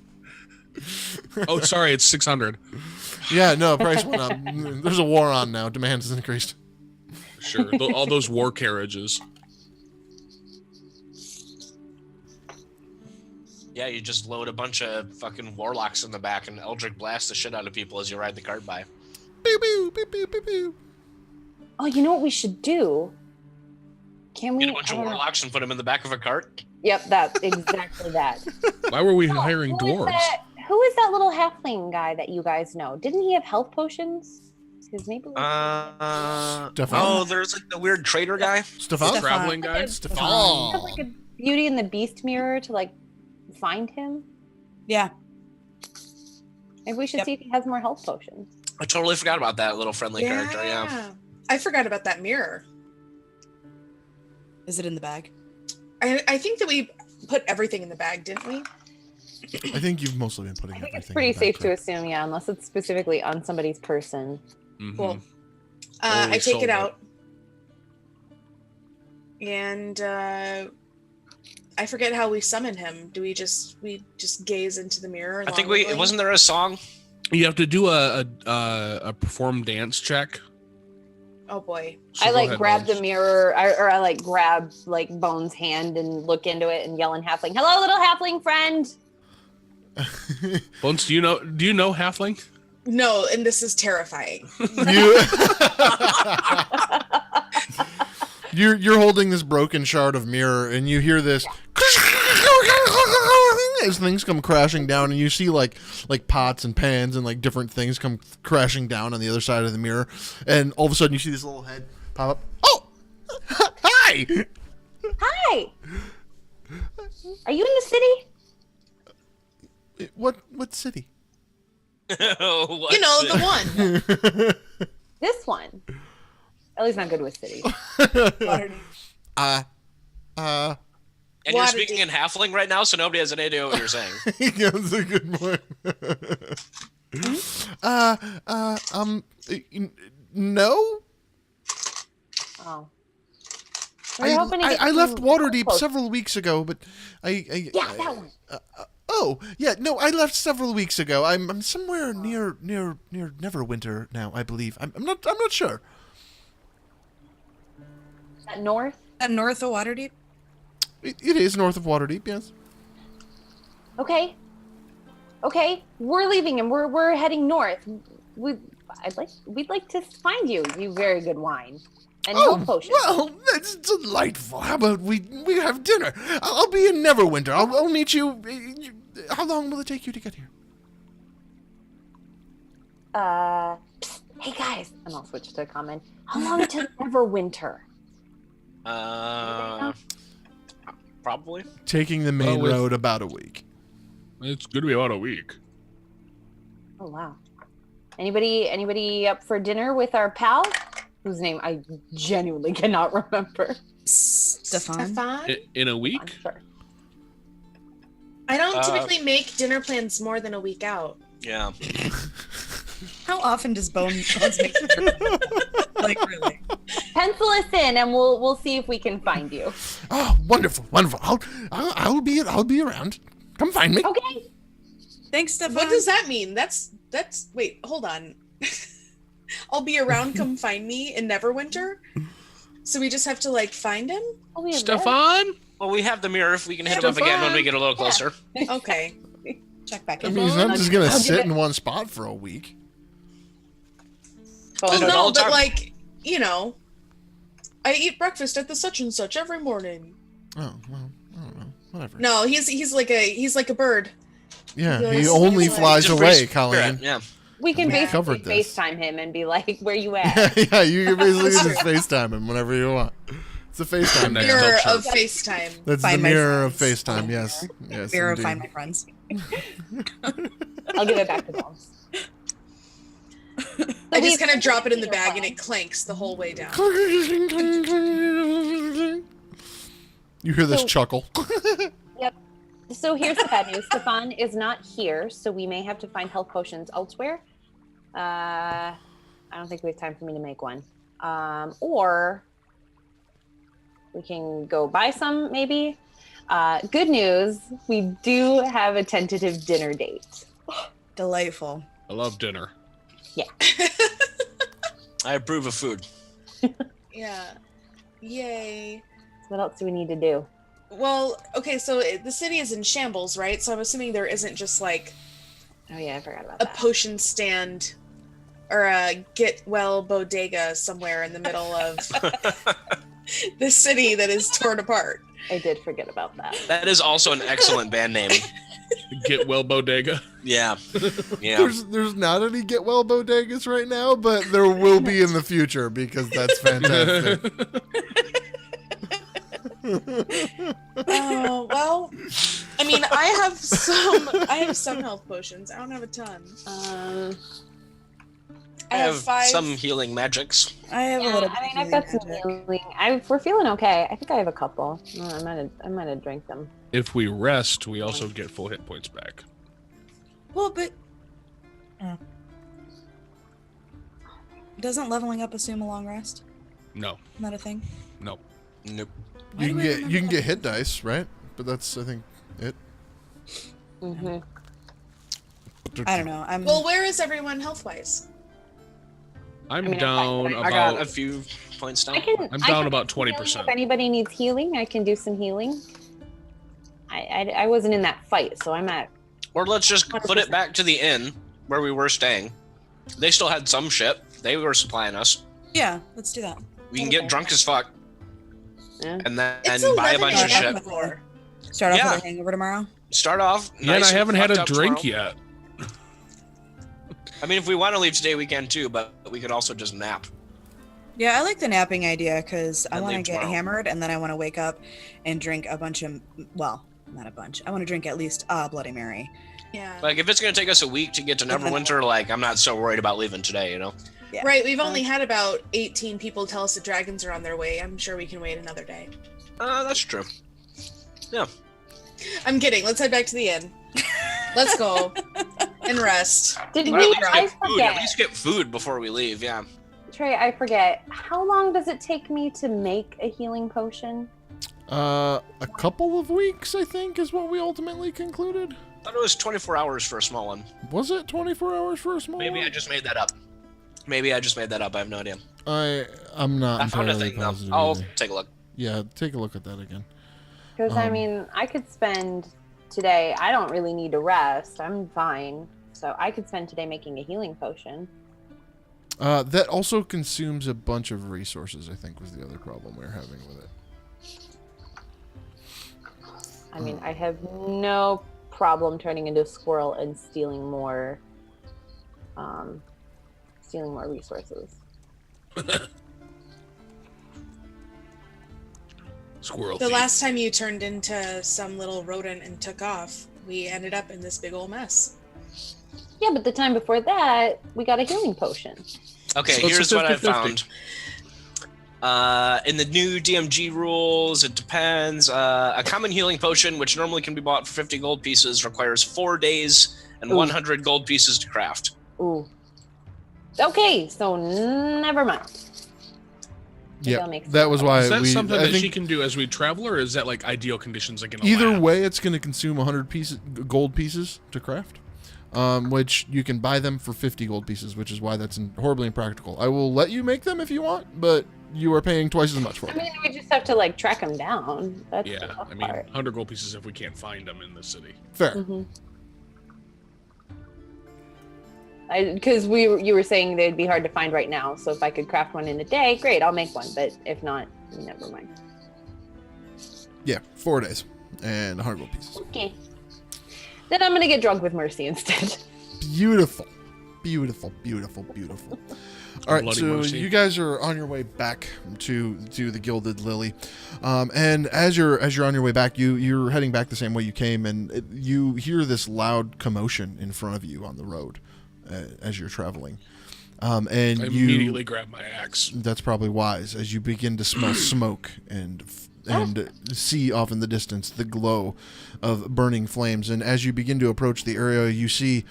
C: Oh, sorry, it's 600.
A: Yeah, no, price went up. There's a war on now. Demand has increased.
C: Sure, all those war carriages.
B: Yeah, you just load a bunch of fucking warlocks in the back and Eldritch blast the shit out of people as you ride the cart by.
A: Pew, pew, pew, pew, pew, pew.
D: Oh, you know what we should do? Can we?
B: Get a bunch of warlocks and put them in the back of a cart.
D: Yep, that's exactly that.
C: Why were we hiring
D: Who is
C: dwarves?
D: Who is that little halfling guy that you guys know? Didn't he have health potions? His name was
A: Stefan?
B: Oh, there's like the weird trader guy.
A: Stefan?
C: Traveling guy?
A: Stefan.
D: have like a Beauty and the Beast mirror to like find him.
F: Yeah.
D: Maybe we should
F: Yep.
D: see if he has more health potions.
B: I totally forgot about that little friendly character. Yeah.
E: I forgot about that mirror.
F: Is it in the bag?
E: I think that we put everything in the bag, didn't we?
A: I think you've mostly been putting
D: I think
A: everything.
D: it's pretty
A: in the
D: safe
A: back
D: to
A: there.
D: assume, yeah, unless it's specifically on somebody's person.
C: Mhm.
E: Cool.
C: Oh, we
E: I take
C: sold
E: it
C: it.
E: out. And I forget how we summon him. Do we just gaze into the mirror?
B: I think
E: longingly?
B: wasn't there a song?
C: You have to do a perform dance check.
E: Oh boy.
C: So
D: I
C: go
D: like
C: ahead,
D: grab the
C: Bones.
D: mirror, or I like grab like Bones' hand and look into it and yell in halfling, "Hello, little halfling friend!"
C: Bones, do you know halfling?
E: No, and this is terrifying.
A: You're holding this broken shard of mirror, and you hear this as things come crashing down, and you see like pots and pans and like different things come crashing down on the other side of the mirror, and all of a sudden you see this little head pop up. Oh, hi!
D: Hi. Are you in the city?
A: What city?
B: What's
E: You know,
B: it?
E: the one.
D: This one. Ellie's not good with cities.
A: Uh,
B: And you're
E: Waterdeep.
B: speaking in halfling right now, so nobody has any idea what you're saying.
A: yeah, that's a good point. No.
D: Oh. We were hoping to get
A: I left
D: some
A: Waterdeep
D: close.
A: several weeks ago, but
D: Yeah, that one.
A: Oh, yeah, no, I left several weeks ago. I'm somewhere near Neverwinter now, I believe. I'm not sure.
D: Is that north?
F: North of Waterdeep?
A: It is north of Waterdeep, yes.
D: Okay. Okay, we're leaving and we're heading north. We'd like to find you. You very good wine and health potions.
A: well, that's delightful. How about we have dinner? I'll be in Neverwinter. I'll meet you. How long will it take you to get here?
D: Psst, hey guys, and I'll switch to common. How long till Neverwinter?
B: Probably.
A: Taking the main road about a week.
C: It's going to be about a week.
D: Oh wow. Anybody up for dinner with our pal, whose name I genuinely cannot remember?
F: Stefan.
C: In a week?
D: Sure.
E: I don't typically make dinner plans more than a week out.
B: Yeah.
F: How often does Bones make dinner? Like, really?
D: Pencil us in, and we'll see if we can find you.
A: Oh, wonderful, wonderful. I'll be around. Come find me.
D: Okay.
F: Thanks, Stefan.
E: What does that mean? That's wait, hold on. I'll be around, come find me in Neverwinter? So we just have to like find him?
D: Oh, we have
C: Stefan?
B: Well, we have the mirror if we can hit him up again when we get a little closer.
E: Okay.
F: Check back
A: I
F: in.
A: mean, he's not just gonna
D: I'll
A: sit
D: give
A: in one spot for a week.
E: Well,
B: No,
E: no,
B: all the
E: but
B: time.
E: like, you know, I eat breakfast at the such and such every morning.
A: Oh well, I don't know. Whatever.
E: No, he's like a bird.
A: Yeah,
E: Yeah,
A: he
E: it's
A: only
E: like-
A: flies
B: Just free
A: away,
B: spirit,
A: Colleen.
B: Yeah.
D: We can
A: We
D: basically
A: covered this.
D: FaceTime him and be like, "Where you at?"
A: Yeah, you can basically just FaceTime him whenever you want. It's a FaceTime.
C: Next
A: mirror.
E: Mirror
C: up,
E: of FaceTime.
A: That's
F: Find
A: the
F: my
A: mirror of
F: friends.
A: FaceTime. Yes, yes.
F: Verify
A: indeed.
F: my friends.
D: I'll give it back to Bones.
E: I just kind of drop it in the bag and it clanks the whole way down.
A: You hear this
D: So-
A: chuckle.
D: Yep. So here's the bad news. Stefan is not here, so we may have to find health potions elsewhere. I don't think we have time for me to make one. Or we can go buy some, maybe. Good news, we do have a tentative dinner date.
F: Delightful.
C: I love dinner.
B: I approve of food.
E: Yeah. Yay.
D: What else do we need to do?
E: Well, okay, so the city is in shambles, right? So I'm assuming there isn't just like
D: Oh yeah, I forgot about
E: a
D: that.
E: potion stand or a get well bodega somewhere in the middle of the city that is torn apart.
D: I did forget about that.
B: That is also an excellent band name.
C: Get well bodega.
B: Yeah. Yeah.
A: There's not any get well bodegas right now, but there will be in the future because that's fantastic.
E: Oh, well, I mean, I have some health potions. I don't have a ton. I have 5.
B: some healing magics.
F: I have a
D: Yeah,
F: little.
D: I mean,
F: bit
D: I've got some
F: magic.
D: healing. We're feeling okay. I think I have a couple. I might have drank them.
C: If we rest, we also get full hit points back.
F: Well, but doesn't leveling up assume a long rest?
C: No.
F: Not a thing.
C: No.
B: Nope.
F: Why do I remember
A: You can
F: that?
A: get hit dice, right? But that's I think it.
D: Mm-hmm.
F: I don't know. I'm
E: Well, where is everyone health-wise?
C: I'm
D: I mean,
C: down
B: I got a
C: about.
B: few points down.
C: I'm down about 20%.
D: If anybody needs healing, I can do some healing. I wasn't in that fight, so I'm at.
B: Or let's just put it back to the inn where we were staying. They still had some shit. They were supplying us.
F: yeah. Let's do that.
B: We can get drunk as fuck
D: Yeah.
B: and then
E: It's
B: buy a
E: 11
B: bunch of
E: a.m.
B: shit.
E: before.
F: Start off
B: Yeah.
F: with a hangover tomorrow.
B: Start off.
C: Yeah, and
B: nice
C: I haven't had
B: fucked
C: a
B: up
C: drink
B: tomorrow.
C: yet.
B: I mean, if we want to leave today, we can too, but we could also just nap.
F: Yeah, I like the napping idea because I
B: And
F: want to
B: leave
F: get
B: tomorrow.
F: hammered and then I want to wake up and drink a bunch of, well, not a bunch. I want to drink at least a Bloody Mary.
E: Yeah.
B: Like, if it's going to take us a week to get to Neverwinter, like, I'm not so worried about leaving today, you know?
F: Yeah.
E: Right, we've only had about 18 people tell us the dragons are on their way. I'm sure we can wait another day.
B: That's true. Yeah.
E: I'm kidding. Let's head back to the inn. Let's go and rest.
D: Did
B: Or at
D: we?
B: least
D: I
B: get food.
D: forget.
B: At least get food before we leave, yeah.
D: Trey, I forget. How long does it take me to make a healing potion?
A: A couple of weeks, I think, is what we ultimately concluded.
B: I thought it was 24 hours for a small one.
A: Was it 24 hours for a small
B: Maybe
A: one?
B: I just made that up. I have no idea.
A: I'm not
B: I found a
A: entirely
B: thing, though.
A: positive.
B: I'll
A: either.
B: take a look.
A: Yeah, take a look at that again.
D: Because I
A: Um,
D: mean, I could spend today. I don't really need to rest. I'm fine. So I could spend today making a healing potion.
A: That also consumes a bunch of resources, I think, was the other problem we were having with it.
D: I mean, I have no problem turning into a squirrel and stealing more resources.
C: Squirrel
E: The
C: thief.
E: last time you turned into some little rodent and took off, we ended up in this big old mess.
D: Yeah, but the time before that, we got a healing potion.
B: Okay,
C: So it's a
B: here's what I
C: 50-50.
B: found. In the new DMG rules, it depends. A common healing potion, which normally can be bought for 50 gold pieces, requires 4 days and
D: Ooh.
B: 100 gold pieces to craft.
D: Ooh. Okay, so never mind.
A: Yeah, that was why
C: Is that something
A: I
C: that
A: think
C: she can do as we travel, or is that like ideal conditions like in a
A: either
C: lab?
A: way, it's going to consume 100 gold pieces to craft, which you can buy them for 50 gold pieces, which is why that's horribly impractical. I will let you make them if you want, but you are paying twice as much for
D: I
A: them.
D: mean, we just have to like track them down. That's the
C: Yeah,
D: tough
C: I mean,
D: part.
C: 100 gold pieces if we can't find them in the city.
A: Fair.
D: Mm-hmm. Because you were saying they'd be hard to find right now. So if I could craft one in a day, great, I'll make one. But if not, never mind.
A: Yeah, 4 days and 100 gold pieces.
D: Okay. Then I'm gonna get drunk with Mercy instead.
A: Beautiful, beautiful, beautiful, beautiful. All right,
C: Bloody
A: so
C: Mercy.
A: you guys are on your way back to the Gilded Lily, and as you're on your way back, you're heading back the same way you came, and you hear this loud commotion in front of you on the road as you're traveling. And
C: I immediately grab my axe.
A: that's probably wise as you begin to smell smoke and see off in the distance the glow of burning flames. And as you begin to approach the area, you see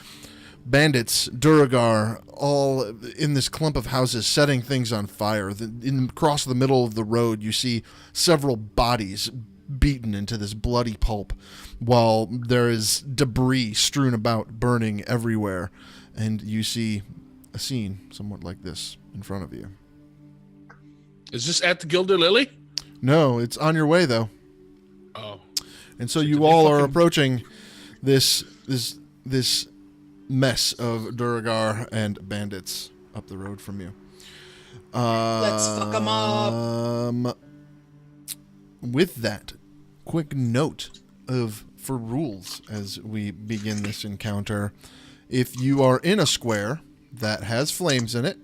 A: bandits, Duragar, all in this clump of houses setting things on fire. Across the middle of the road, you see several bodies beaten into this bloody pulp, while there is debris strewn about, burning everywhere. And you see a scene somewhat like this in front of you.
C: Is this at the Gilded Lily?
A: No, it's on your way though.
C: Oh.
A: And so
C: Did
A: you
C: they
A: all are
C: fucking-
A: approaching this mess of Duragar and bandits up the road from you.
E: Let's fuck 'em up.
A: With that, quick note for rules as we begin this encounter. If you are in a square that has flames in it,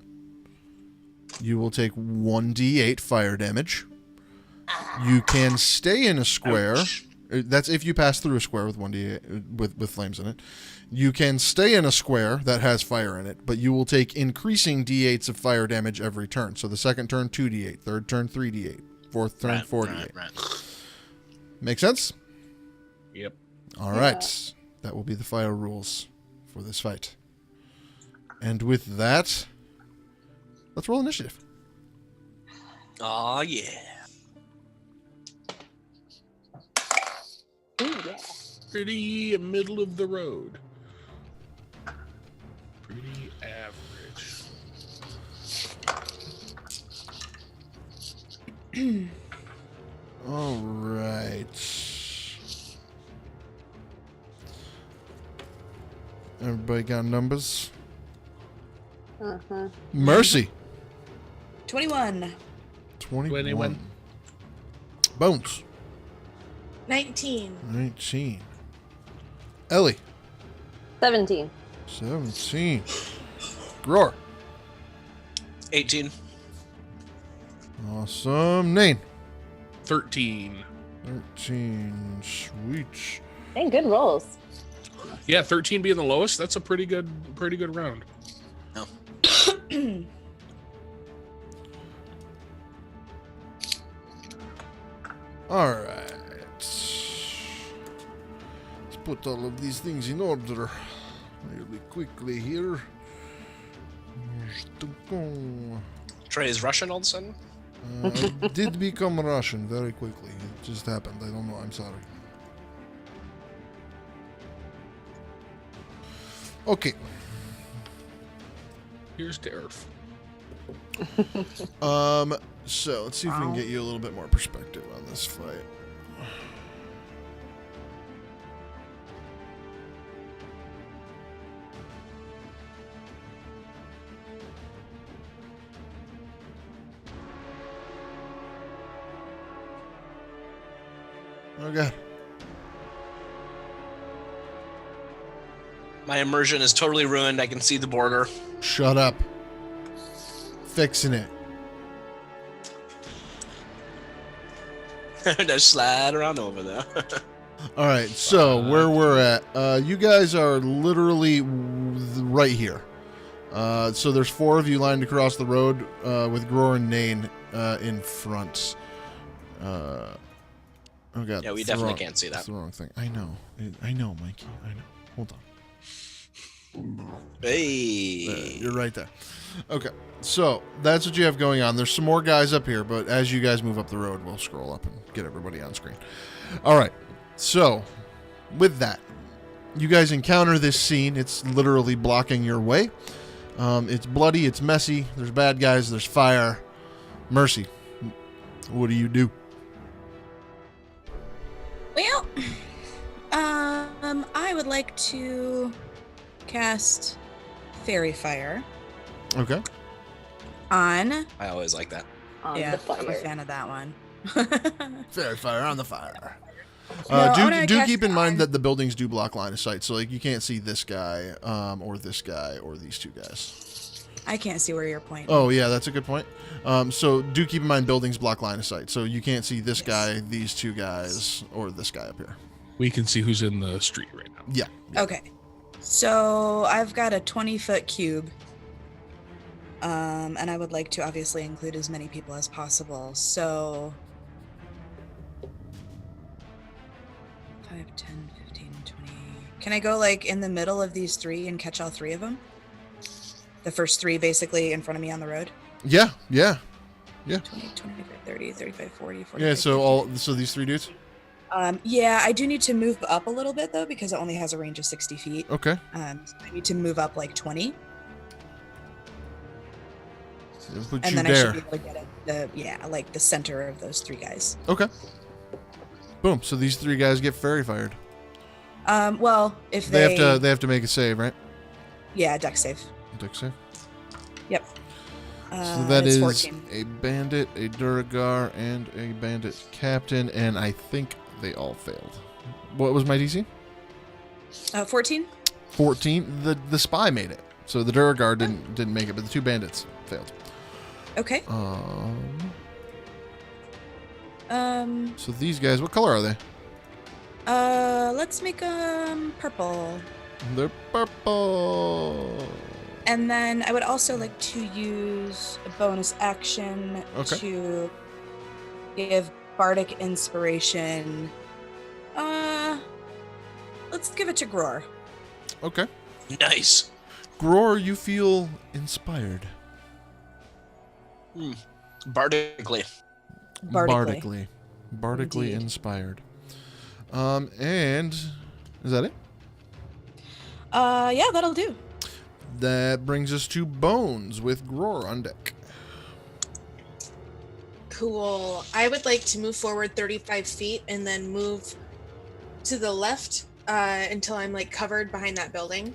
A: you will take 1d8 fire damage. You can stay in a square. That's if you pass through a square with 1d8 with flames in it. You can stay in a square that has fire in it, but you will take increasing d8s of fire damage every turn. So the second turn 2d8, third turn 3d8, fourth turn 4d8.
B: Right.
A: Make sense?
C: Yep.
A: All right. That will be the fire rules for this fight. And with that, let's roll initiative.
B: Oh yeah.
D: Ooh, yeah.
C: Pretty middle of the road. Pretty average.
A: All right. Everybody got numbers?
D: Uh-huh.
A: Mercy.
F: 21.
A: 21. Bones.
E: 19.
A: 19. Ellie.
D: 17.
A: 17. Groar.
B: 18.
A: Awesome. Nain.
C: 13.
A: 13. Sweet.
D: Hey, good rolls.
C: Yeah, 13 being the lowest, that's a pretty good round.
A: All right. Let's put all of these things in order really quickly here.
B: Trey's Russian all of a sudden?
A: I did become Russian very quickly. It just happened. I don't know. I'm sorry. Okay.
C: Here's to Earth.
A: So let's see if we can get you a little bit more perspective on this fight. Oh god.
B: My immersion is totally ruined. I can see the border.
A: Shut up. Fixing it.
B: Just slide around over there.
A: All right, so where we're at, you guys are literally right here. So there's 4 of you lined across the road with Gror and Nain in front. Oh god.
B: Yeah, we definitely can't see that.
A: That's the wrong thing. I know, Mikey. I know. Hold on.
B: Hey.
A: You're right there. Okay, so that's what you have going on. There's some more guys up here, but as you guys move up the road, we'll scroll up and get everybody on screen. All right, so with that, you guys encounter this scene. It's literally blocking your way. It's bloody, it's messy, there's bad guys, there's fire. Mercy, what do you do?
F: Well, I would like to cast Fairy Fire
A: Okay.
F: on.
B: I always like that.
D: On
F: Yeah,
D: the fire.
F: I'm a fan of that one.
A: Fairy fire on the fire.
F: No, I wanna
A: Do
F: cast
A: keep in
F: it
A: mind
F: on-
A: that the buildings do block line of sight, so like you can't see this guy, or this guy, or these 2 guys.
F: I can't see where you're pointing.
A: Oh yeah, that's a good point. So do keep in mind buildings block line of sight, so you can't see this guy, these 2 guys, or this guy up here.
C: We can see who's in the street right now.
A: Yeah.
F: Okay. So I've got a 20-foot cube. And I would like to obviously include as many people as possible. So 5, 10, 15, 20. Can I go like in the middle of these 3 and catch all 3 of them? The first 3 basically in front of me on the road?
A: Yeah.
F: 20, 25, 30, 35, 40, 45.
A: Yeah. So these 3 dudes.
F: Yeah, I do need to move up a little bit though because it only has a range of 60 feet.
A: Okay.
F: I need to move up like 20.
A: Put
F: And
A: you
F: then I
A: there.
F: should be able to get at like the center of those 3 guys.
A: Okay. Boom. So these 3 guys get fairy fired.
F: Well, if
A: They have to make a save, right?
F: Yeah, dex save.
A: Deck save.
F: Yep.
A: So that
F: it's
A: is
F: 14.
A: a bandit, a Duragar, and a bandit captain, and I think they all failed. What was my DC?
F: 14.
A: 14. The spy made it, so the Duragar didn't make it, but the 2 bandits failed.
F: Okay.
A: So these guys, what color are they?
F: Let's make them purple.
A: They're purple.
F: And then I would also like to use a bonus action
A: Okay.
F: to give bardic inspiration. Let's give it to Gror.
A: Okay.
B: Nice.
A: Gror, you feel inspired.
B: Bardically.
F: Bardically.
A: Bardically
F: Indeed.
A: inspired. And is that it?
F: Yeah, that'll do.
A: That brings us to Bones with Gror on deck.
E: Cool. I would like to move forward 35 feet and then move to the left until I'm like covered behind that building.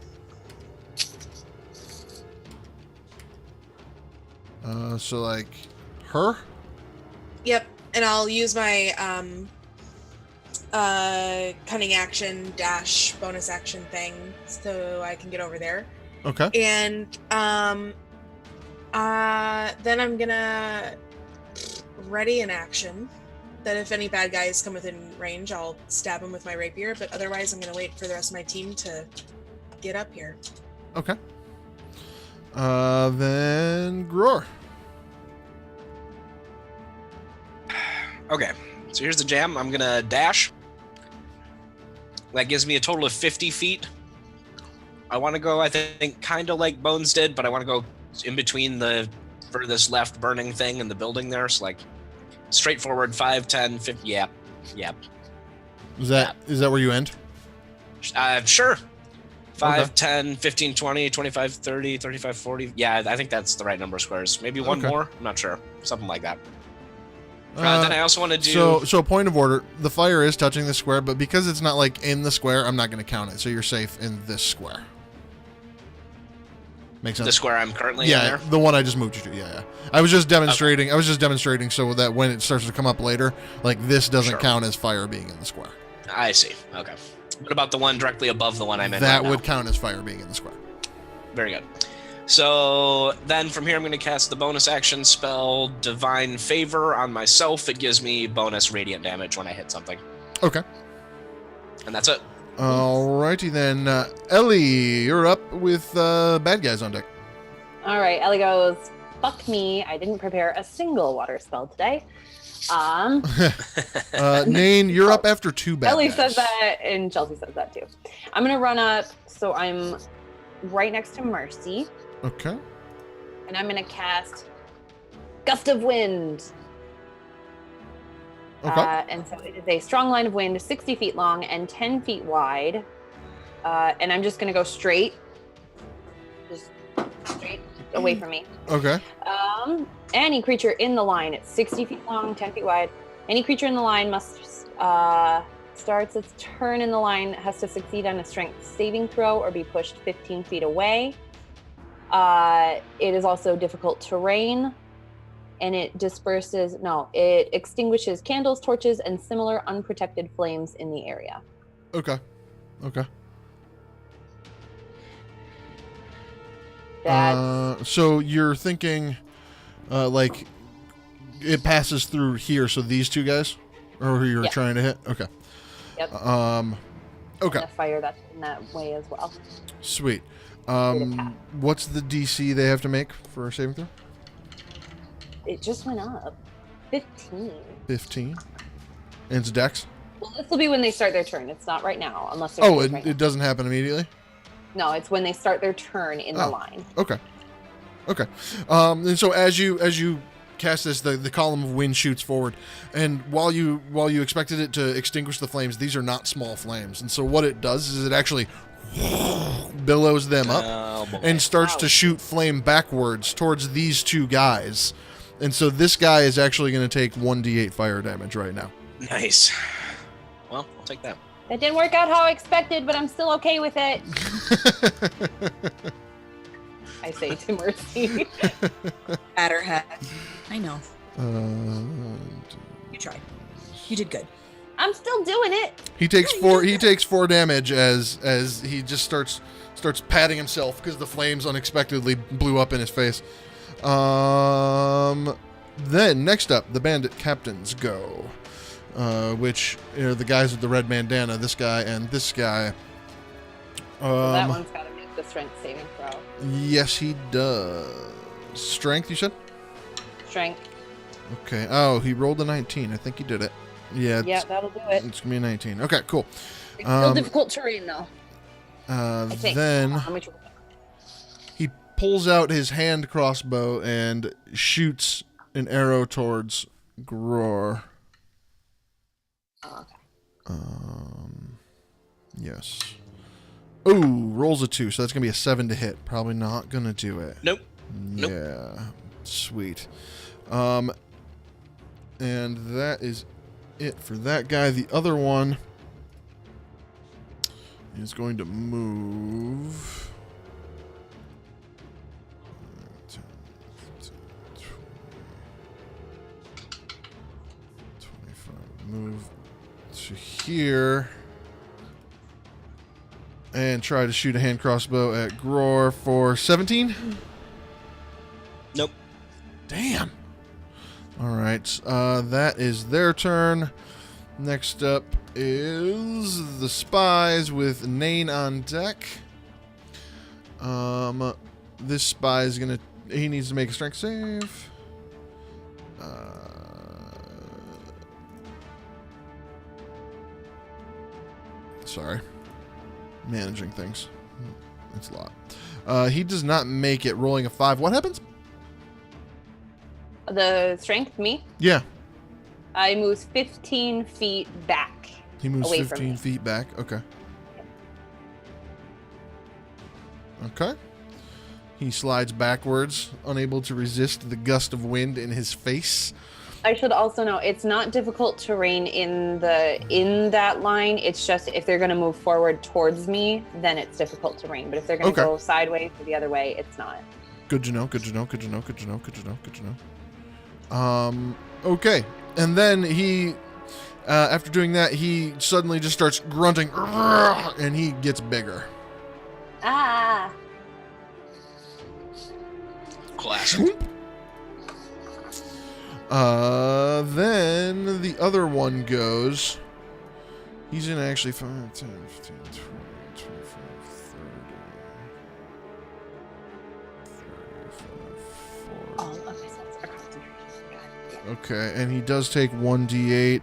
A: So like her?
E: Yep. And I'll use my cunning action dash bonus action thing so I can get over there.
A: Okay.
E: And then I'm gonna ready an action that if any bad guys come within range, I'll stab them with my rapier, but otherwise I'm gonna wait for the rest of my team to get up here.
A: Okay. Then Gror.
B: Okay, so here's the jam. I'm gonna dash. That gives me a total of 50 feet. I want to go, I think, kind of like Bones did, but I want to go in between the furthest left burning thing and the building there. So, like, straightforward 5, 10, 50. Yep.
A: Is that where you end?
B: Sure. 5,
A: Okay.
B: 10, 15, 20, 25, 30, 35, 40. Yeah, I think that's the right number of squares. Maybe one
A: Okay.
B: more. I'm not sure. Something like that. Then I also want to do...
A: So point of order, the fire is touching the square, but because it's not like in the square, I'm not going to count it. So you're safe in this square. Makes sense.
B: the square I'm currently in
A: Yeah,
B: there.
A: the one I just moved you to. Yeah. I was just demonstrating. I was just demonstrating so that when it starts to come up later, like this doesn't
B: Sure.
A: count as fire being in the square.
B: I see. Okay. What about the one directly above the one I'm in
A: That
B: right
A: would
B: now?
A: count as fire being in the square.
B: Very good. So then from here, I'm going to cast the bonus action spell Divine Favor on myself. It gives me bonus radiant damage when I hit something.
A: Okay.
B: And that's it.
A: Alrighty then. Ellie, you're up with bad guys on deck.
D: All right, Ellie goes, fuck me. I didn't prepare a single water spell today.
A: Nain, you're up after 2 bad
D: Ellie
A: guys.
D: says that, and Chelsea says that too. I'm going to run up, so I'm right next to Mercy,
A: Okay.
D: and I'm going to cast Gust of Wind.
A: Okay.
D: And so it is a strong line of wind, 60 feet long and 10 feet wide. And I'm just going to go straight. Just straight away from me.
A: Okay.
D: Any creature in the line, it's 60 feet long, 10 feet wide. Any creature in the line must starts its turn in the line, has to succeed on a strength saving throw or be pushed 15 feet away. It is also difficult terrain. And it it extinguishes candles, torches, and similar unprotected flames in the area.
A: Okay.
D: That's
A: So you're thinking, like, it passes through here, so these 2 guys? Or who you're
D: Yep.
A: trying to hit? Okay.
D: Yep.
A: Okay.
D: gonna fire that in that way as well.
A: Sweet.
D: attack.
A: What's the DC they have to make for a saving throw?
D: It just went up. 15.
A: 15. And it's Dex?
D: Well, this will be when they start their turn. It's not right now, unless they're
A: Oh,
D: right now.
A: it doesn't happen immediately?
D: No, it's when they start their turn in the
A: Oh.
D: line.
A: Okay. And so as you cast this, the column of wind shoots forward, and while you expected it to extinguish the flames, these are not small flames, and so what it does is it actually billows them up
B: Oh, boy.
A: and starts to shoot flame backwards towards these 2 guys, and so this guy is actually going to take 1d8 fire damage right now.
B: Nice. Well, I'll take that.
D: That didn't work out how I expected, but I'm still okay with it. I say to Mercy.
F: At her head. I know.
A: And
F: You tried. You did good.
D: I'm still doing it.
A: he takes 4 damage as he just starts patting himself because the flames unexpectedly blew up in his face. Then next up, the bandit captains go, which are the guys with the red bandana. This guy and this guy.
D: So that one's got to make the strength saving throw.
A: Yes, he does. Strength, you said?
D: Strength.
A: Okay. Oh, he rolled a 19. I think he did it. Yeah.
D: Yeah, that'll do it.
A: It's gonna be a 19. Okay, cool.
D: It's still difficult terrain, though. I think.
A: Then
D: Hold on, let me try.
A: he pulls out his hand crossbow and shoots an arrow towards Gror.
D: Oh, okay.
A: Yes. Ooh, rolls a 2, so that's gonna be a 7 to hit. Probably not gonna do it.
B: Nope.
A: Yeah.
B: Nope.
A: Sweet. And that is it for that guy. The other one is going to move. 10, 25. Move to here. And try to shoot a hand crossbow at Gror for 17.
B: Nope.
A: Damn. All right. That is their turn. Next up is the spies with Nain on deck. This spy is gonna. He needs to make a strength save. Sorry. Managing things. It's a lot. He does not make it, rolling a 5. What happens?
D: The strength, me,
A: Yeah.
D: I move 15 feet back.
A: He moves
D: Away from
A: 15
D: me.
A: feet back. Okay. Okay. He slides backwards, unable to resist the gust of wind in his face.
D: I should also know it's not difficult terrain in that line. It's just if they're going to move forward towards me, then it's difficult terrain. But if they're going to
A: Okay.
D: go sideways or the other way, it's not.
A: Good to know, good to know, good to know, good to know, good to know, good to know. Okay. And then he, after doing that, he suddenly just starts grunting, and he gets bigger.
D: Ah.
B: Classic.
A: Then the other one goes. He's in actually 5, 10, 15, 20, 25, 30, 35, 40.
D: All of my cells are concentration. God damn.
A: Okay, and he does take 1d8,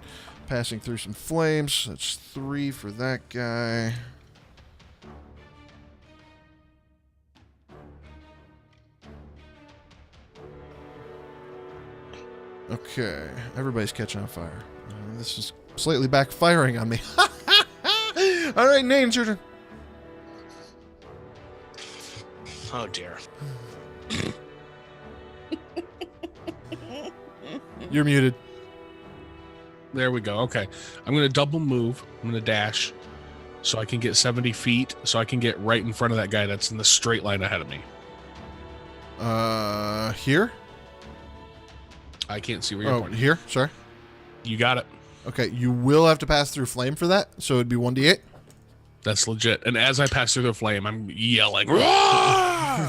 A: passing through some flames. That's 3 for that guy. Okay, everybody's catching on fire. This is slightly backfiring on me. All right, Nate, it's your turn.
B: Oh dear.
A: You're muted.
C: There we go. Okay. I'm going to double move. I'm going to dash so I can get 70 feet so I can get right in front of that guy that's in the straight line ahead of me.
A: Here?
C: I can't see where you're
A: Oh,
C: pointing.
A: here? Sorry.
C: You got it.
A: Okay, you will have to pass through flame for that, so it'd be 1d8.
C: That's legit. And as I pass through the flame, I'm yelling. "Roar!"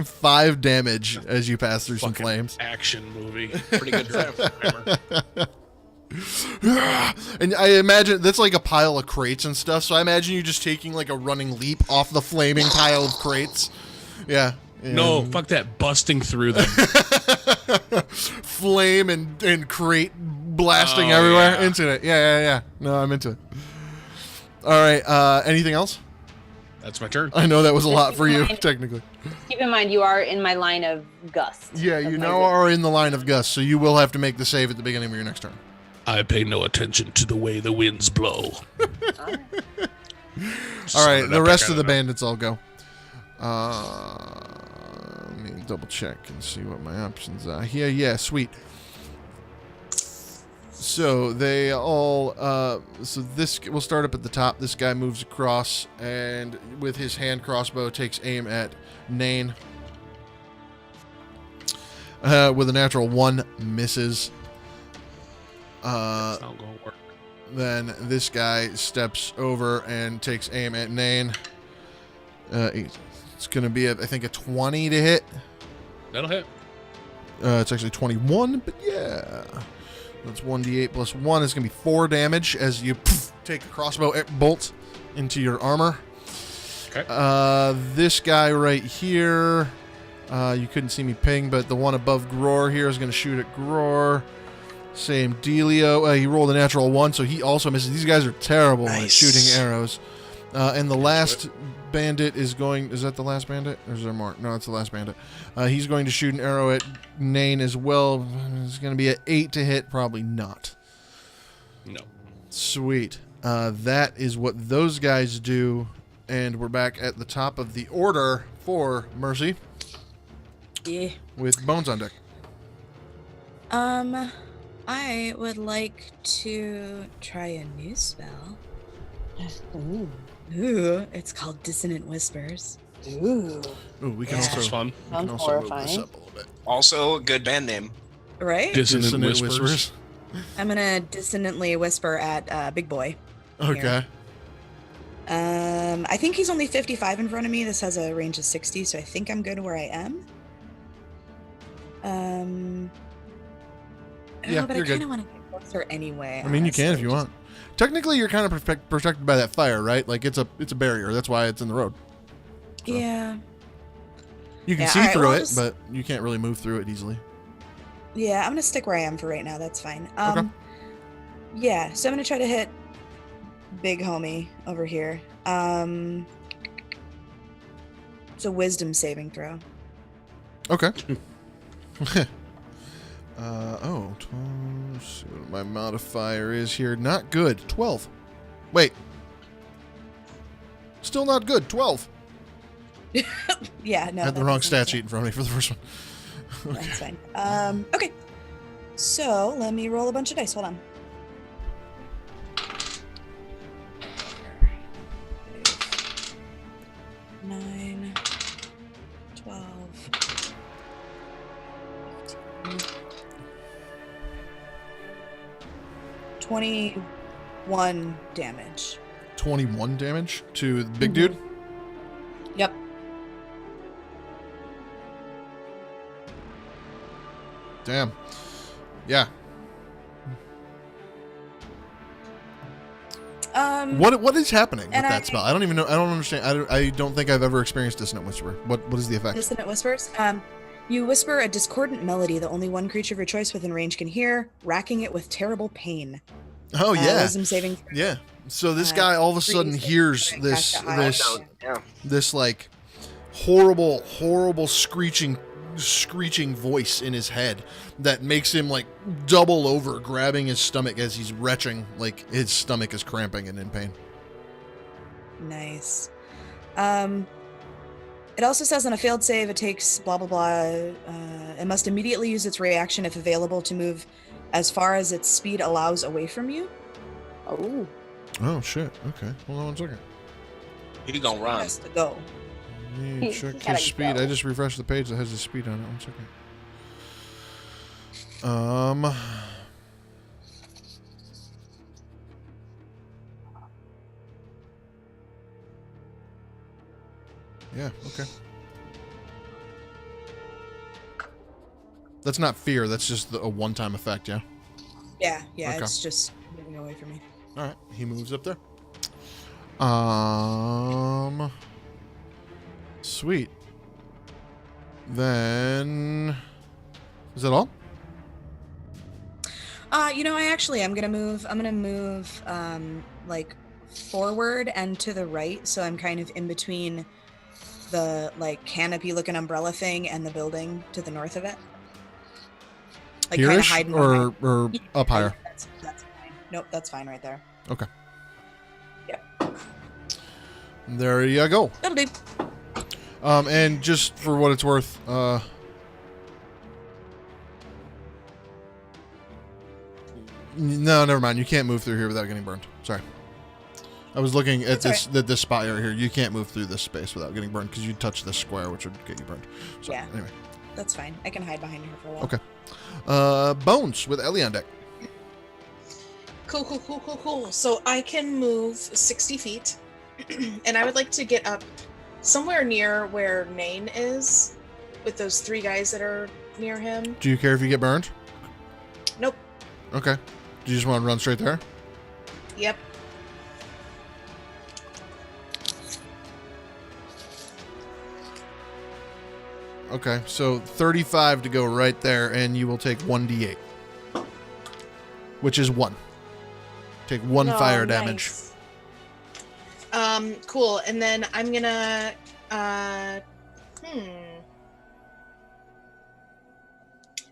A: 5 damage as you pass through some
C: Fucking
A: flames.
C: action movie.
B: Pretty good film.
A: And I imagine that's like a pile of crates and stuff, so I imagine you just taking like a running leap off the flaming pile of crates. Yeah.
C: No, fuck that. Busting through them.
A: Flame and crate blasting
C: Oh,
A: everywhere.
C: yeah.
A: Into it. Yeah. No, I'm into it. All right. Anything else?
C: That's my turn.
A: I know that was a lot for you,
D: Fine.
A: technically.
D: Keep in mind, you are in my line of gust.
A: Yeah,
D: of
A: you
D: my
A: now
D: wind.
A: are in the line of gust, so you will have to make the save at the beginning of your next turn.
C: I pay no attention to the way the winds blow.
D: Alright.
A: All right, the rest of the bandits all go. Let me double check and see what my options are. Yeah, sweet. So they all, so this, we'll start up at the top. This guy moves across and with his hand crossbow takes aim at Nain. With a natural 1, misses.
C: That's not gonna work.
A: Then this guy steps over and takes aim at Nain. It's going to be, I think, a 20 to hit.
C: That'll hit.
A: It's actually 21, but yeah. That's 1d8 plus 1. It's going to be 4 damage as you take a crossbow bolt into your armor.
C: Okay.
A: This guy right here, you couldn't see me ping, but the one above Gror here is going to shoot at Gror. Same dealio. He rolled a natural 1, so he also misses. These guys are terrible at
B: Nice.
A: shooting arrows. And the last bandit is going... Is that the last bandit? Or is there more? No, it's the last bandit. He's going to shoot an arrow at Nain as well. It's going to be an 8 to hit. Probably not.
C: No.
A: Sweet. That is what those guys do. And we're back at the top of the order for Mercy
F: Yeah.
A: with Bones on deck.
F: I would like to try a new spell.
D: Ooh.
F: Ooh, it's called Dissonant Whispers.
D: Ooh.
A: Ooh, we can
F: Yeah.
C: That's
A: also,
C: fun.
A: we can
D: Sounds
A: also move this
D: horrifying.
A: up a little bit.
B: Also, a good band name.
F: Right?
C: Dissonant whispers.
F: I'm gonna dissonantly whisper at Big Boy.
A: Okay.
F: I think he's only 55 in front of me. This has a range of 60, so I think I'm good where I am.
A: Yeah,
F: but
A: you're
F: I
A: good.
F: kind of want to get closer anyway.
A: I mean, you can if
F: honestly,
A: you
F: just-
A: want. Technically, you're kind of protected by that fire, right? Like it's a barrier. That's why it's in the road. So.
F: Yeah.
A: You can
F: Yeah,
A: see
F: alright,
A: through
F: well,
A: it,
F: just-
A: but you can't really move through it easily.
F: Yeah, I'm gonna stick where I am for right now. That's fine.
A: Okay.
F: Yeah, so I'm gonna try to hit big homie over here. It's a wisdom saving throw.
A: Okay. 12, let's see what my modifier is here. Not good. 12. Wait. Still not good. 12.
F: Yeah, no.
A: I had the
F: that
A: wrong
F: doesn't
A: stat
F: make
A: sheet in front of me for the first one.
F: sense. That's fine. Okay. So let me roll a bunch of dice. Hold on. 9, 12, 15, 21 damage.
A: 21 damage to the big
F: Mhm.
A: dude.
F: Yep.
A: Damn. Yeah. What is happening with
F: and
A: that spell? I don't even know. I don't understand. I don't think I've ever experienced Dissonant Whisper. What is the effect?
F: Dissonant Whispers. You whisper a discordant melody that only one creature of your choice within range can hear, racking it with terrible pain.
A: Oh yeah.
F: Wisdom saving.
A: Yeah. So this guy all of a sudden hears this like horrible screeching voice in his head that makes him like double over, grabbing his stomach as he's retching, like his stomach is cramping and in pain.
F: Nice. It also says on a failed save, it takes blah blah blah. It must immediately use its reaction if available to move as far as its speed allows away from you.
A: Oh shit. Okay. Hold on 1 second.
B: He gonna run.
F: Has to go.
A: Let me check his speed.
D: go.
A: I just refreshed the page that has his speed on it. 1 second. Yeah, okay. That's not fear, that's just a one-time effect, yeah?
F: Yeah,
A: Okay.
F: it's just moving away from me.
A: Alright, he moves up there. Sweet. Then... Is that all?
F: I'm gonna move like forward and to the right, so I'm kind of in between the like canopy looking umbrella thing and the building to the north of it. Like kind of
A: Here-ish
F: hiding
A: or
F: behind.
A: up higher?
F: That's fine. Nope, that's fine right there.
A: Okay.
F: Yep.
A: There you go.
F: That'll do.
A: And just for what it's worth, no, never mind. You can't move through here without getting burned. Sorry. I was looking at this spot right here. You can't move through this space without getting burned because you touch this square, which would get you burned. So,
F: Yeah.
A: Anyway.
F: That's fine. I can hide behind her for a while.
A: Okay. Bones with Ellie on deck.
E: Cool. So I can move 60 feet, and I would like to get up somewhere near where Nain is, with those 3 guys that are near him.
A: Do you care if you get burned?
E: Nope.
A: Okay. Do you just want to run straight there?
E: Yep.
A: Okay, so 35 to go right there, and you will take 1d8. Which is 1. Take 1 fire damage.
E: Cool. And then I'm gonna,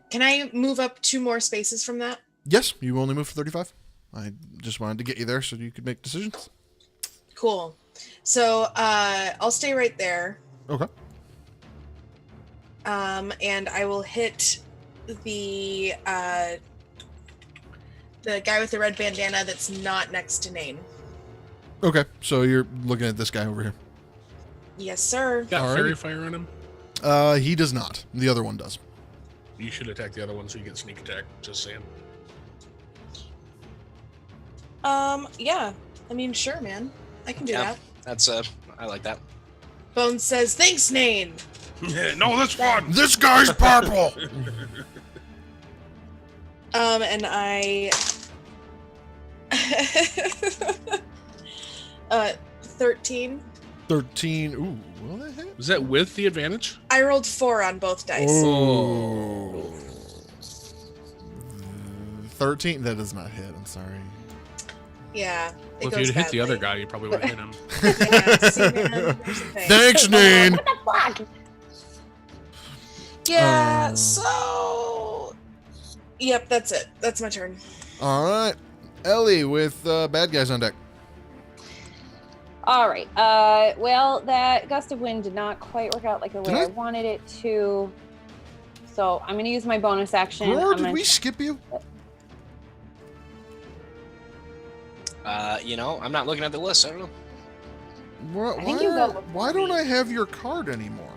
E: Can I move up 2 more spaces from that?
A: Yes, you only move for 35. I just wanted to get you there so you could make decisions.
E: Cool. So, I'll stay right there.
A: Okay.
E: And I will hit the guy with the red bandana that's not next to Nain.
A: Okay, so you're looking at this guy over here.
E: Yes, sir.
C: Got
A: Alrighty.
C: fairy fire on him?
A: He does not. The other one does.
C: You should attack the other one so you get sneak attack. Just saying.
E: Yeah. I mean, sure, man. I can do that.
B: That's I like that.
E: Bones says, "Thanks, Nain."
C: No, this one!
A: This guy's purple!
E: And I 13.
A: 13. Ooh, will that hit?
C: Is that with the advantage?
E: I rolled 4 on both dice.
A: Oh. 13? That does not hit, I'm sorry.
E: Yeah.
C: Well, if you'd hit the other guy, you probably would have hit him.
E: Yeah, see, man, there's the thing.
A: Thanks, Nain!
D: What the fuck?
E: Yeah, so... Yep, that's it. That's my turn.
A: Alright. Ellie with bad guys on deck.
D: All right. Well, that gust of wind did not quite work out like the way I wanted it to. So I'm going to use my bonus action.
A: Roar,
D: I'm
A: did
D: gonna
A: we skip you?
B: I'm not looking at the list. I don't know.
A: Why,
D: I think you go before
A: why don't
D: me.
A: I have your card anymore?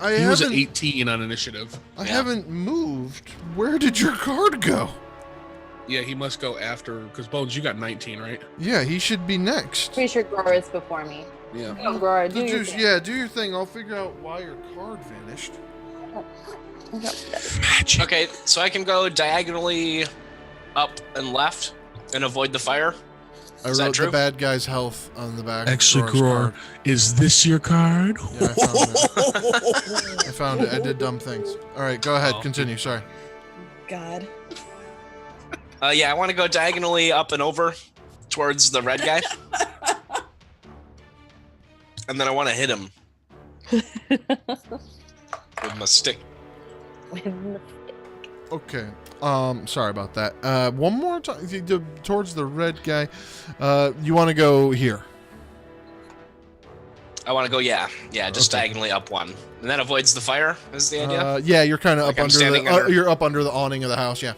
A: I
C: He was at
A: haven't.
C: 18 on initiative.
A: I haven't moved. Where did your card go?
C: Yeah, he must go after, because Bones, you got 19, right?
A: Yeah, he should be next.
D: pretty sure Gror is before me.
C: Yeah.
D: Go, Gror, do your thing.
A: Yeah, do your thing. I'll figure out why your card vanished.
B: Okay, so I can go diagonally up and left And avoid the fire?
A: I
B: Is that
A: wrote
B: true?
A: the bad guy's health on the back.
C: Actually,
A: of Gror,
C: Gror, is this your card?
A: Yeah, I found it. I found it. I did dumb things. All right, go ahead.
B: Oh.
A: Continue. Sorry.
F: God.
B: Yeah, I want to go diagonally up and over towards the red guy. And then I want to hit him. With my stick.
A: Okay. Sorry about that. One more time towards the red guy. You want to go here?
B: I want to go, yeah, just
A: Okay.
B: diagonally up one. And that avoids the fire, is the idea?
A: Yeah, you're kind of
B: Like
A: up
B: I'm
A: under
B: standing
A: the.
B: under-
A: You're up under the awning of the house. Yeah.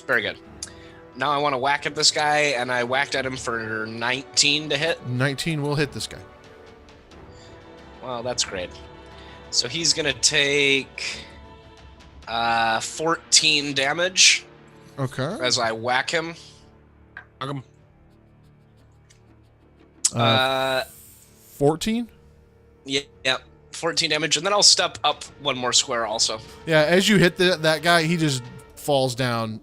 B: Very good. Now I want to whack at this guy, and I whacked at him for 19 to hit.
A: 19 will hit this guy.
B: Well, that's great. So he's going to take 14 damage
A: Okay.
B: as I whack him.
C: Welcome.
A: 14.
B: Yeah, 14 damage, and then I'll step up one more square also.
A: Yeah. As you hit that guy, he just falls down,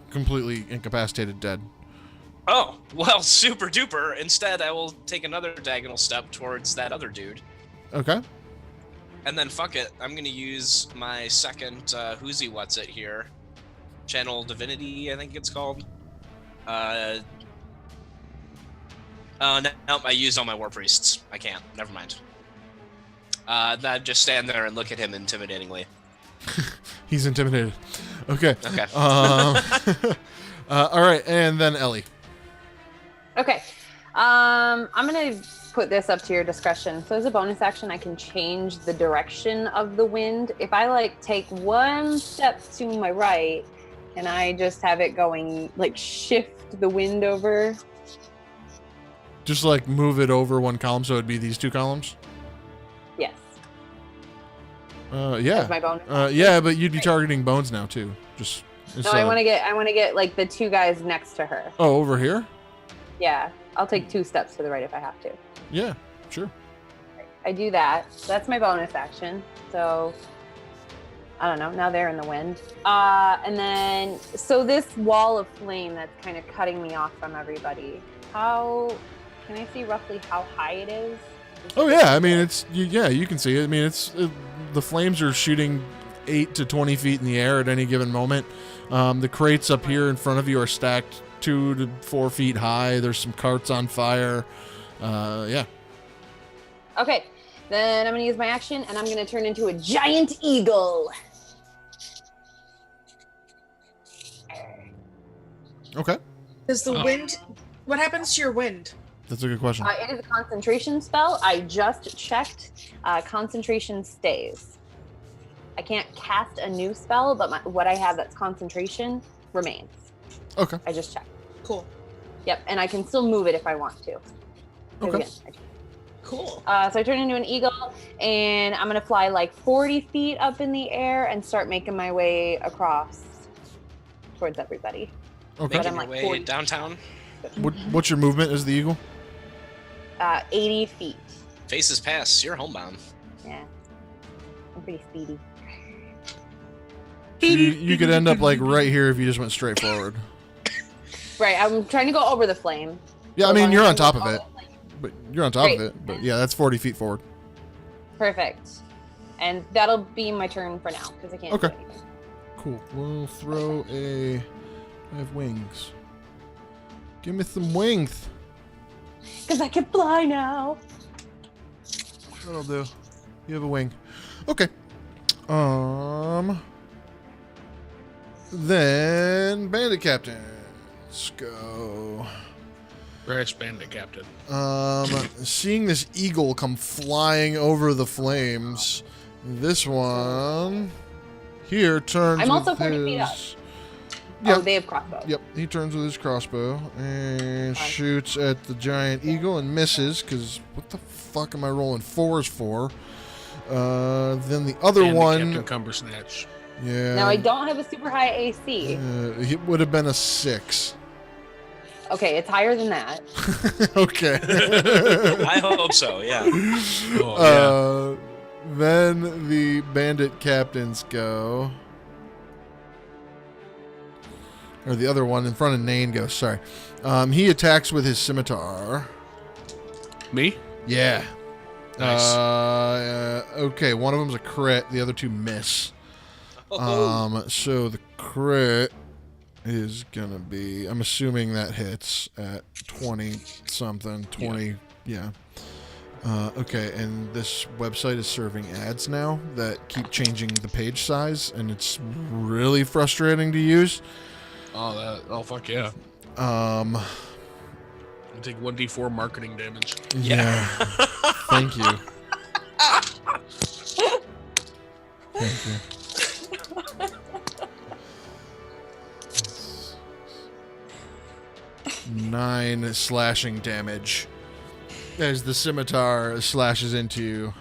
A: completely incapacitated, dead.
B: Oh, well, super duper. Instead, I will take another diagonal step towards that other dude.
A: Okay.
B: And then fuck it, I'm gonna use my second who's he what's it here. Channel Divinity, I think it's called. No, I used all my war priests. I can't. Never mind. Then just stand there and look at him intimidatingly.
A: He's intimidated. Okay.
B: Okay.
A: All right, and then Ellie.
D: Okay. I'm gonna put this up to your discretion. So as a bonus action, I can change the direction of the wind. If I like take one step to my right, and I just have it going like shift the wind over.
A: Just like move it over one column, so it'd be these two columns.
D: Yes.
A: Yeah.
D: As my bonus.
A: Yeah, but you'd be targeting Bones now too. Just.
D: No, I want to get like the two guys next to her.
A: Oh, over here.
D: Yeah, I'll take 2 steps to the right if I have to.
A: Yeah, sure.
D: I do that. That's my bonus action. So I don't know. Now they're in the wind. And then so this wall of flame that's kind of cutting me off from everybody. How can I see roughly how high it is?
A: Oh yeah, I mean you can see it. I mean the flames are shooting 8 to 20 feet in the air at any given moment. The crates up here in front of you are stacked 2 to 4 feet high. There's some carts on fire. Yeah.
D: Okay, then I'm gonna use my action and I'm gonna turn into a giant eagle.
A: Okay,
E: Does the wind? What happens to your wind?
A: that's a good question.
D: It is a concentration spell. I just checked. Concentration stays. I can't cast a new spell, but what I have that's concentration remains.
A: Okay.
D: I just checked.
E: Cool.
D: Yep, and I can still move it if I want to. 'Cause
A: Okay.
D: again, I can.
E: Cool.
D: So I turn into an eagle, and I'm gonna fly like 40 feet up in the air and start making my way across towards everybody.
A: Okay.
D: But
B: Making
D: I'm
B: your
D: like
B: way
D: 40.
B: downtown.
A: What's your movement as the eagle?
D: 80 feet.
B: Faces pass. You're homebound.
D: Yeah, I'm pretty speedy.
A: You could end up like right here if you just went straight forward.
D: Right, I'm trying to go over the flame.
A: Yeah, I
D: So
A: mean
D: long
A: you're
D: as
A: on
D: I'm
A: top of
D: over
A: it.
D: the flame.
A: But you're on top
D: Great.
A: of it. But yeah, that's 40 feet forward.
D: Perfect. And that'll be my turn for now because I can't
A: Okay.
D: do anything.
A: Cool. We'll throw a. I have wings. Give me some wings.
D: Because I can fly now.
A: That'll do. You have a wing. Okay. Then Bandit Captain. Let's go.
C: Brash Bandit Captain.
A: Seeing this eagle come flying over the flames, this one here turns.
D: I'm also
A: with
D: 40 feet up.
A: his- Yeah.
D: Oh, they have crossbow.
A: Yep, he turns with his crossbow and
D: Fine.
A: shoots at the giant eagle and misses because what the fuck am I rolling 4s for? Then the other
C: Bandit
A: one,
C: Captain Cumbersnatch.
A: yeah,
D: Now I don't have a super high AC.
A: it would have been a 6.
D: Okay, it's higher than that.
A: Okay.
B: I hope so. Yeah.
C: Oh,
A: Then the bandit captains go. or the other one in front of Nain goes. Sorry. He attacks with his scimitar.
C: Me?
A: Yeah.
C: Nice.
A: Okay, one of them's a crit. The other two miss.
B: Oh,
A: So the crit is gonna be. I'm assuming that hits at 20 something. 20. Yeah. Okay, and this website is serving ads now that keep changing the page size, and it's really frustrating to use.
C: Oh fuck yeah. I take 1d4 marketing damage.
A: Yeah. Thank you. Thank you. 9 slashing damage as the scimitar slashes into you.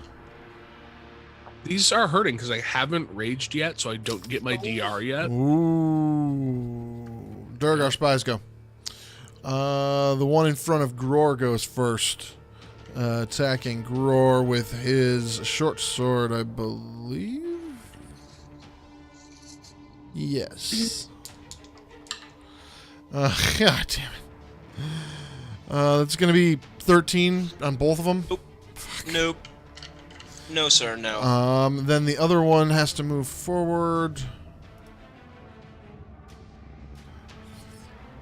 C: These are hurting because I haven't raged yet, so I don't get my DR yet.
A: Ooh. Durgar spies go. The one in front of Gror goes first. Attacking Gror with his short sword, I believe. Yes. God damn it. That's going to be 13 on both of them.
B: nope. No, sir, no.
A: Then the other one has to move forward.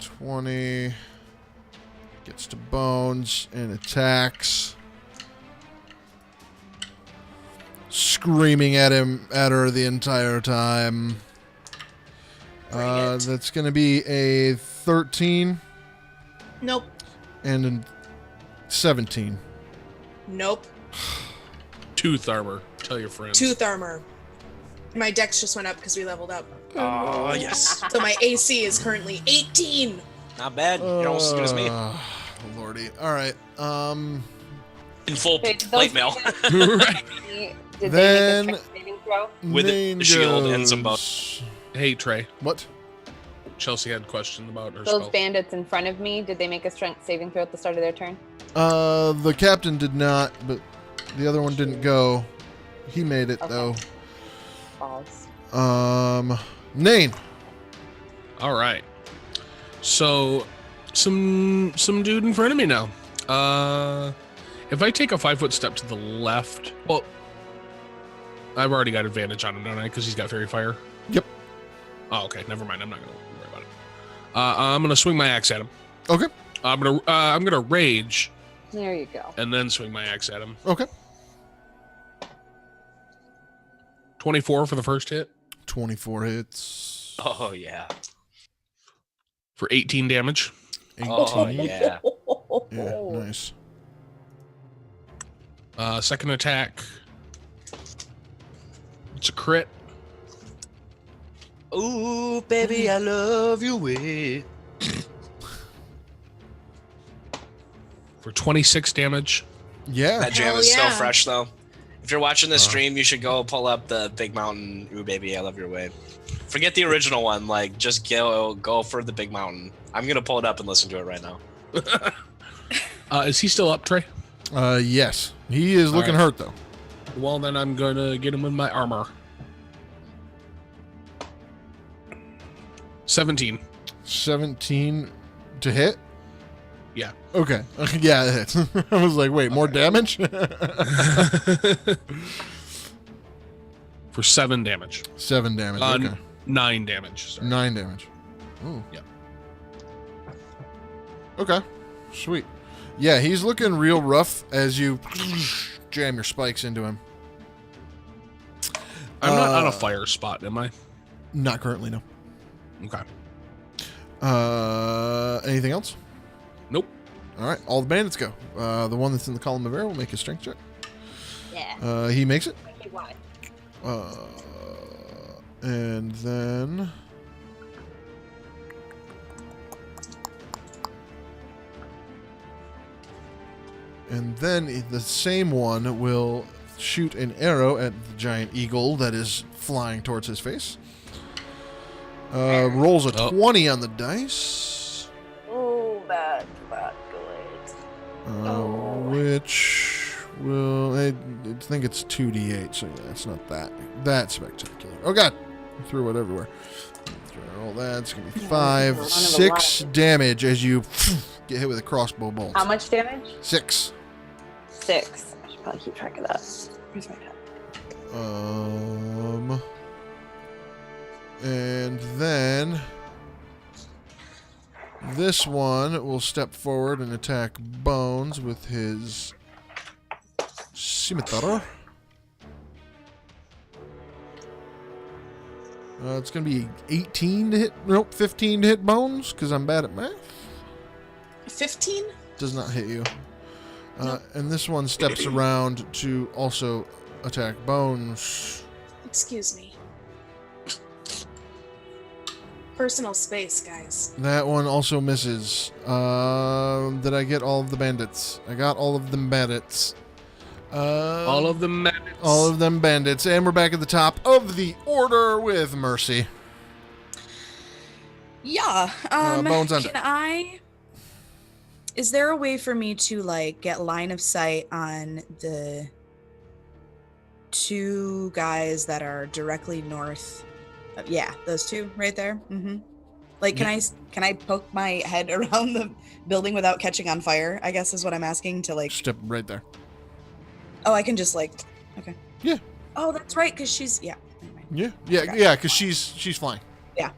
A: 20. Gets to Bones and attacks. Screaming at her the entire time. That's going to be a 13
E: Nope.
A: and a 17.
E: Nope.
C: Tooth armor. Tell your friends.
E: Tooth armor. My dex just went up because we leveled up.
B: Oh, yes.
E: So my AC is currently 18.
B: Not bad. You're almost as good as me.
A: Lordy. All right.
B: In full
D: Wait,
B: plate mail.
C: Right.
D: Did
A: Then-
D: they make a strength saving throw?
B: With a
A: Nain
B: shield and some
A: goes-
C: Hey, Trey.
A: What?
C: Chelsea had a question about her
D: Those
C: spell.
D: bandits in front of me, did they make a strength saving throw at the start of their turn?
A: The captain did not, but the other one didn't go. He made it
D: Okay.
A: though.
D: Balls.
A: Nain.
C: All right. So, some dude in front of me now. If I take a 5-foot step to the left, well, I've already got advantage on him, don't I? Because he's got fairy fire.
A: Yep.
C: Oh, okay. Never mind. I'm not gonna worry about it. I'm gonna swing my axe at him.
A: Okay.
C: I'm gonna rage
D: There you go.
C: and then swing my axe at him.
A: Okay.
C: 24 for the first hit
A: 24 hits.
B: Oh, yeah.
C: for 18 damage.
A: 18.
B: Oh, yeah.
A: Yeah, nice.
C: Second attack. It's a crit.
B: Ooh, baby, I love you way.
C: For 26 damage.
A: Yeah.
B: That jam
E: Hell
B: is still
E: yeah.
B: fresh, though. If you're watching this stream, you should go pull up the Big Mountain. Ooh, baby, I love your way. Forget the original one. Like, just go for the Big Mountain. I'm gonna pull it up and listen to it right now.
C: Is he still up, Trey?
A: Yes. He is looking
C: right.
A: hurt though.
C: Well, then I'm gonna get him with my armor. 17.
A: 17 to hit?
C: Yeah.
A: Okay. Yeah, it hits. I was like, wait, more damage?
C: For 7 damage.
A: 7 damage. Okay.
C: 9 damage. Sorry.
A: 9 damage. Ooh.
C: Yep.
A: Okay. Sweet. Yeah, he's looking real rough as you jam your spikes into him.
C: I'm not on a fire spot, am I?
A: Not currently, no.
C: Okay.
A: Anything else?
C: Nope.
A: All right, all the bandits go. The one that's in the column of air will make a strength check.
D: Yeah.
A: He makes it.
D: Okay, why?
A: And then... And then the same one will shoot an arrow at the giant eagle that is flying towards his face. Rolls a 20 on the dice.
D: Oh, that's not good.
A: Which will... I think it's 2d8, so yeah, it's not that spectacular. Oh, God! I threw it everywhere. Roll that. It's going to be
D: Yeah,
A: 5,
D: one of a
A: 6
D: lot.
A: damage as you get hit with a crossbow bolt.
D: How much damage?
A: 6.
D: 6. I should probably keep track of that. Where's my pen?
A: And then this one will step forward and attack Bones with his scimitar. It's going to be 18 to hit. Nope, 15 to hit Bones because I'm bad at math.
E: 15?
A: Does not hit you. And this one steps around to also attack Bones.
E: Excuse me. Personal space, guys.
A: That one also misses. Did I get all of the bandits? I got all of them bandits.
C: All of them bandits.
A: All of them bandits. And we're back at the top of the order with Mercy.
F: Yeah.
A: Bones under.
F: Is there a way for me to like get line of sight on the 2 guys that are directly north? Yeah, those 2 right there. Mm-hmm. Like, can I poke my head around the building without catching on fire? I guess is what I'm asking to like.
A: Step right there.
F: Oh, I can just like. Okay.
A: Yeah.
F: Oh, that's right, because she's yeah. Anyway.
A: Yeah, because she's flying.
F: Yeah.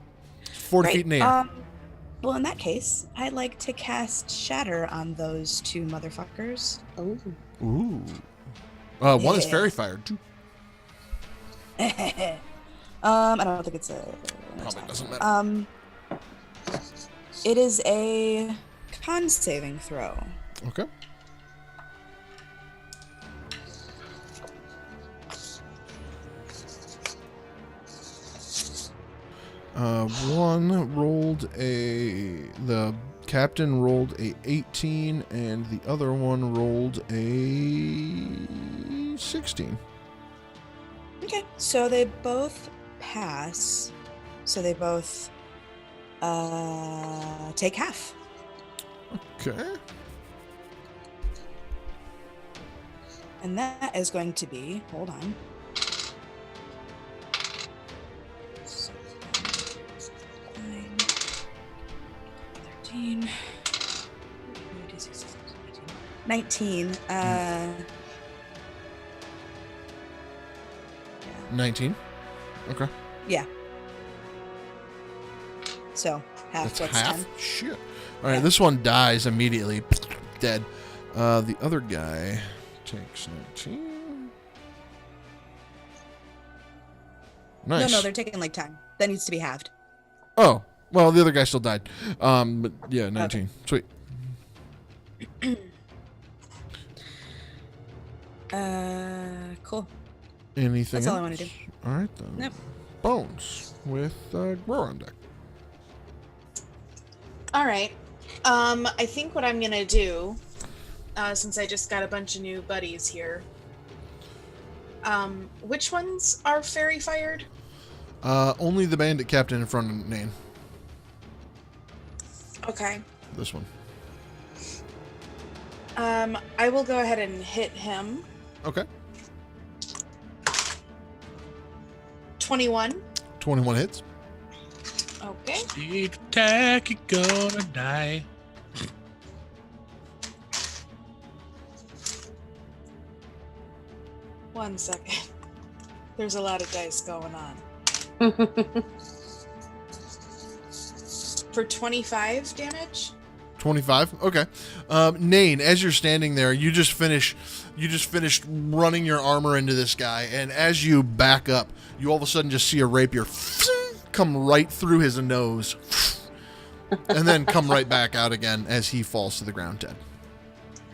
A: 40
F: Right.
A: feet in the air.
F: Well, in that case, I'd like to cast Shatter on those 2 motherfuckers.
D: Ooh.
A: Ooh. One is
F: Yeah.
A: fairy fired too.
F: I don't think it's a.
A: Probably doesn't matter.
F: It is a con saving throw.
A: Okay. One rolled the captain rolled a 18 and the other one rolled a 16.
F: Okay, so they both pass. So they both take half.
A: Okay.
F: And that is going to be, hold on. 9, 13, 19.
A: 19. Okay.
F: Yeah. So half.
A: That's
F: What's
A: half?
F: 10?
A: Shit. All right,
F: Yeah.
A: this one dies immediately. Dead. The other guy takes 19. Nice.
F: No, they're taking like 10. That needs to be halved.
A: Oh, well, the other guy still died. But yeah, 19. Sweet.
F: Cool.
A: Anything
F: That's
A: else?
F: all I wanna do.
A: All right, then.
F: Nope.
A: Bones with Grower on deck.
E: All right. I think what I'm gonna do, since I just got a bunch of new buddies here. Which ones are fairy fired?
A: Only the bandit captain in front of Nain.
E: Okay.
A: This one.
E: I will go ahead and hit him.
A: Okay.
E: 21.
A: 21 hits.
E: Okay.
C: Sneak attack, you're gonna die.
E: One second. There's a lot of dice going on. For 25 damage?
A: 25. Okay. Nain, as you're standing there, you just finished running your armor into this guy, and as you back up, you all of a sudden just see a rapier come right through his nose, and then come right back out again as he falls to the ground dead.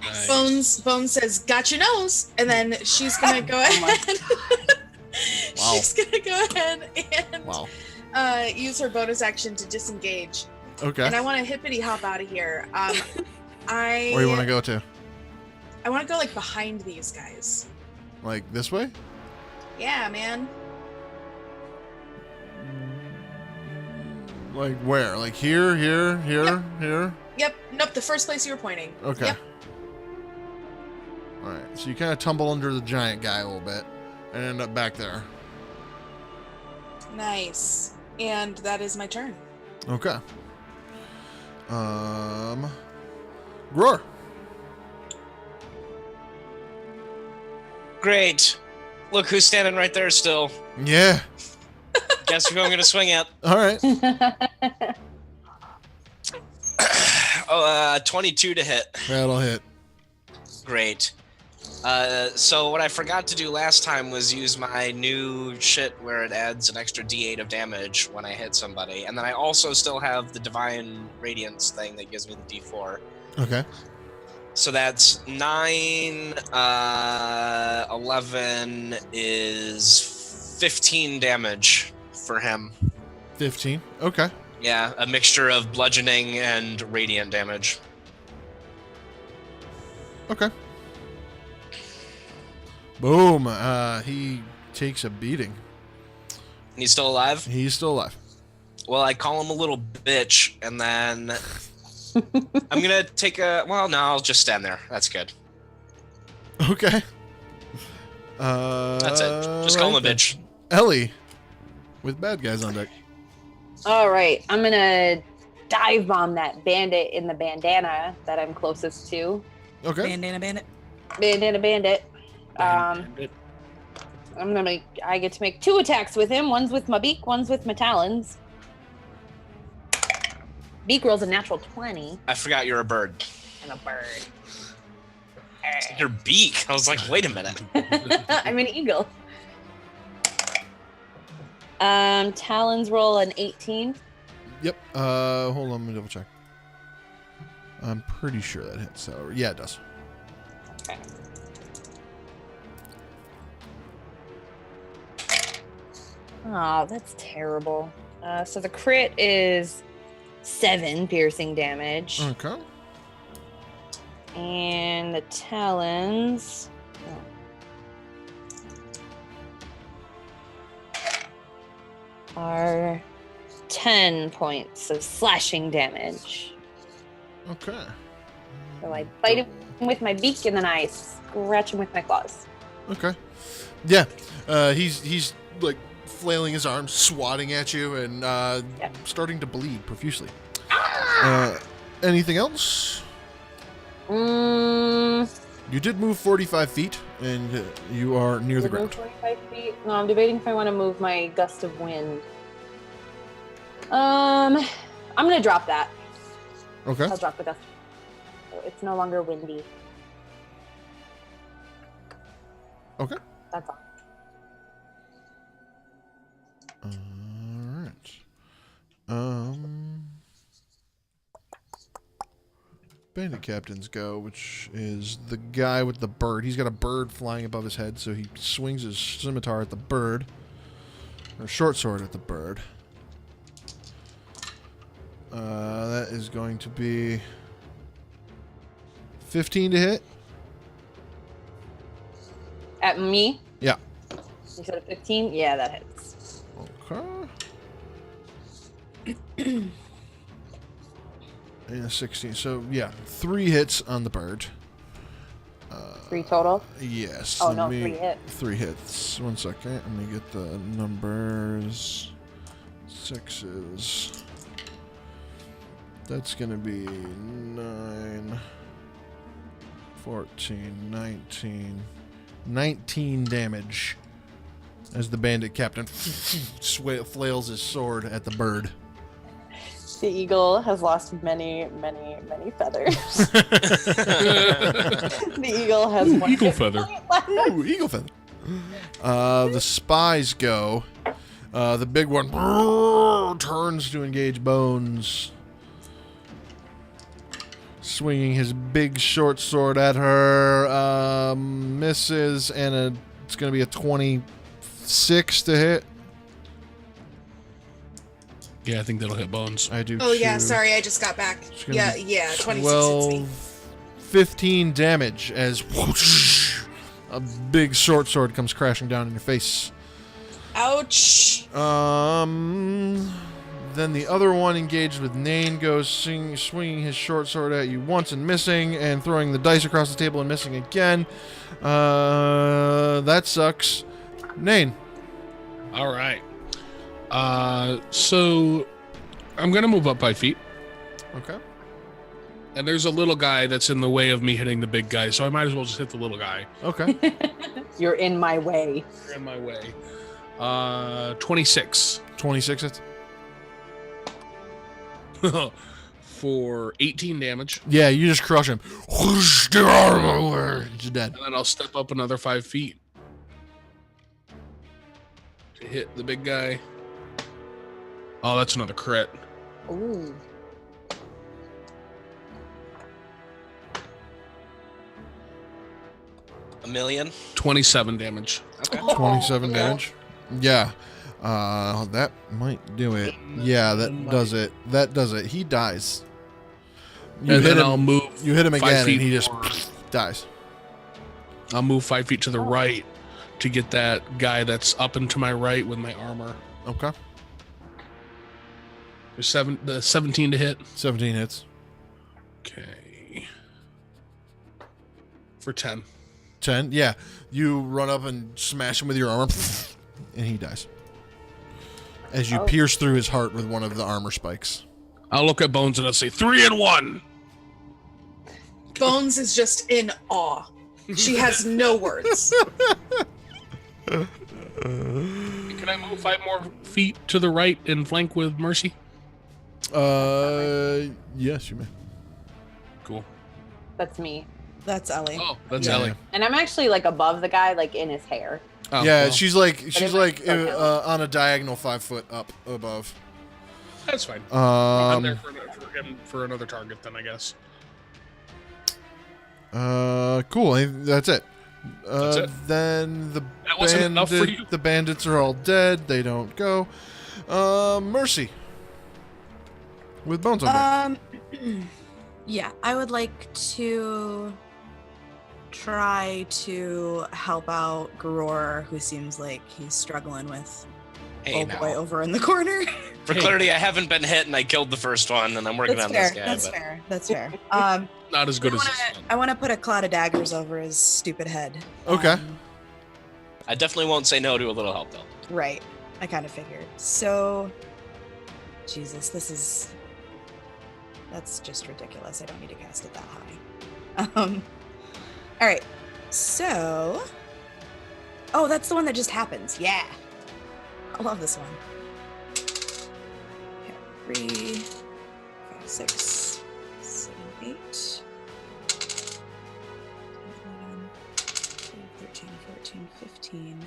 C: Nice.
E: Bones says, "Got your nose," and then she's gonna go ahead.
A: Wow.
E: She's gonna go ahead and
A: Wow.
E: use her bonus action to disengage.
A: Okay.
E: And I want to hippity hop out of here.
A: Where you want to go to?
E: I want to go like behind these guys.
A: Like this way?
E: Yeah, man.
A: Like where? Like here, here, here,
E: Yep.
A: here?
E: Yep. Nope. The first place you were pointing.
A: Okay.
E: Yep.
A: All right. So you kind of tumble under the giant guy a little bit and end up back there.
E: Nice. And that is my turn.
A: Okay. Roar.
B: Great. Look who's standing right there still.
A: Yeah.
B: Guess who I'm going to swing at?
A: All right.
B: 22 to hit.
A: That'll hit.
B: Great. So what I forgot to do last time was use my new shit where it adds an extra d8 of damage when I hit somebody. And then I also still have the Divine Radiance thing that gives me the d4.
A: Okay.
B: So that's 9, 11 is 15 damage for him.
A: 15. Okay.
B: Yeah, a mixture of bludgeoning and radiant damage.
A: Okay. Boom. He takes a beating.
B: And he's still alive?
A: He's still alive.
B: Well, I call him a little bitch, and then I'm gonna take a... Well, no, I'll just stand there. That's good.
A: Okay.
B: That's it. Just call him a bitch.
A: Ellie, with bad guys on deck.
D: All right, I'm gonna dive bomb that bandit in the bandana that I'm closest to.
A: Okay.
F: Bandana bandit.
D: Bandit. I get to make 2 attacks with him. One's with my beak, one's with my talons. Beak rolls a natural 20.
B: I forgot you're a bird.
D: And a bird.
B: Your beak. I was like, wait a minute.
D: I'm an eagle. Talons roll an 18.
A: Yep. Hold on, let me double check. I'm pretty sure that hits. So yeah, it does.
D: Okay. Oh, that's terrible. So the crit is 7 piercing damage.
A: Okay.
D: And the talons... are 10 points of slashing damage.
A: Okay.
D: So I bite him with my beak and then I scratch him with my claws.
A: Okay. Yeah. He's like flailing his arms, swatting at you, and starting to bleed profusely. Anything else? You did move 45 feet, and you are near the ground.
D: 45 feet? No, I'm debating if I want to move my gust of wind. I'm gonna drop that.
A: Okay.
D: I'll drop the gust. So it's no longer windy.
A: Okay.
D: That's all.
A: Alright. Bandit captains go, which is the guy with the bird. He's got a bird flying above his head, so he swings his scimitar at the bird. Or short sword at the bird. That is going to be 15 to hit.
D: At me?
A: Yeah.
D: You said a 15? Yeah, that hits.
A: Okay. And 16. So, yeah, 3 hits on the bird.
D: 3 total?
A: Yes.
D: Oh, no, 3 hits.
A: 3 hits. 1 second. Let me get the numbers. 6s. That's going to be 9, 14, 19. 19 damage as the bandit captain flails his sword at the bird.
D: The eagle has lost many, many, many feathers. The eagle has one
C: Eagle
D: hit
C: feather.
D: point left.
A: Ooh, eagle feather. The spies go. The big one turns to engage Bones, swinging his big short sword at her. Misses, and it's going to be a 26 to hit.
C: Yeah, I think that'll hit Bones.
A: I do.
E: Oh yeah,
A: too.
E: sorry, I just got back.
A: gonna
E: Yeah,
A: be
E: 26 hits
A: 12,
E: me.
A: 15 damage as whoosh, a big short sword comes crashing down in your face.
E: Ouch.
A: Then the other one engaged with Nain goes swinging his short sword at you once and missing, and throwing the dice across the table and missing again. That sucks. Nain.
C: All right. So I'm gonna move up 5 feet,
A: Okay.
C: and there's a little guy that's in the way of me hitting the big guy, so I might as well just hit the little guy.
A: Okay.
D: You're in my way.
C: You're in my way. 26
A: 26 hits.
C: for 18 damage,
A: Yeah, you just crush him. Whoosh, get out of my way. He's dead.
C: and then I'll step up another 5 feet to hit the big guy. Oh, that's another crit.
D: Ooh.
B: A million.
C: 27 damage.
B: Okay.
A: 27 damage. Yeah. That might do it. Yeah, that does it. That does it. He dies. You
C: And
A: hit
C: then
A: him.
C: I'll move.
A: You hit him
C: 5
A: again,
C: feet
A: and he just
C: more.
A: dies.
C: I'll move 5 feet to the right to get that guy that's up and to my right with my armor.
A: Okay.
C: There's the 17 to hit.
A: 17 hits.
C: Okay. For 10.
A: 10. Yeah. You run up and smash him with your armor, and he dies. As you pierce through his heart with one of the armor spikes.
C: I'll look at Bones and I'll say 3 and 1.
E: Bones is just in awe. She has no words.
C: Can I move 5 more feet to the right and flank with Mercy?
A: Yes, you may.
C: Cool.
D: That's me.
F: That's Ellie.
C: Oh, that's
A: Yeah.
C: Ellie.
D: And I'm actually like above the guy, like in his hair.
C: Oh,
A: Yeah,
C: well,
A: she's like
D: it might still count.
A: on a diagonal 5 foot up above.
C: that's fine. I'm there
A: Um.
C: for him for another target then, I guess.
A: Cool. I think that's it.
C: That's it?
A: Then the
C: That wasn't enough for you?
A: the bandits are all dead. They don't go. Mercy. With Bones on deck.
F: Yeah, I would like to try to help out Garor, who seems like he's struggling with
B: Hey,
F: boy
B: now.
F: over in the corner.
B: For clarity, I haven't been hit, and I killed the first one, and I'm working
F: That's
B: on
F: fair.
B: this guy.
F: That's
B: but
F: fair. That's fair.
C: Not as good as this one.
F: I want to put a cloud of daggers over his stupid head.
A: Okay.
B: I definitely won't say no to a little help, though.
F: Right. I kind of figured. So, Jesus, that's just ridiculous. I don't need to cast it that high. All right. So, oh, that's the one that just happens. Yeah. I love this one. Okay, 3, 5, 6, 7, 8, 11, 13, 14, 15.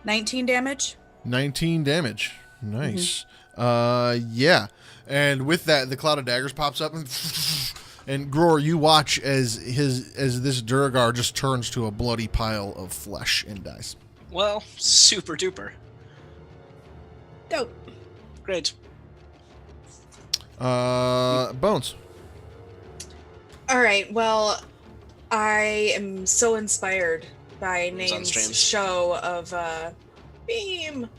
F: 19 damage.
A: 19 damage. Nice. Yeah. And with that, the cloud of daggers pops up, and Gror, you watch as this Durgar just turns to a bloody pile of flesh and dies.
B: Well, super duper.
F: Dope.
B: Great.
A: Bones.
E: All right. Well, I am so inspired by
B: Who's on
E: Nane's
B: stream?
E: show of beam.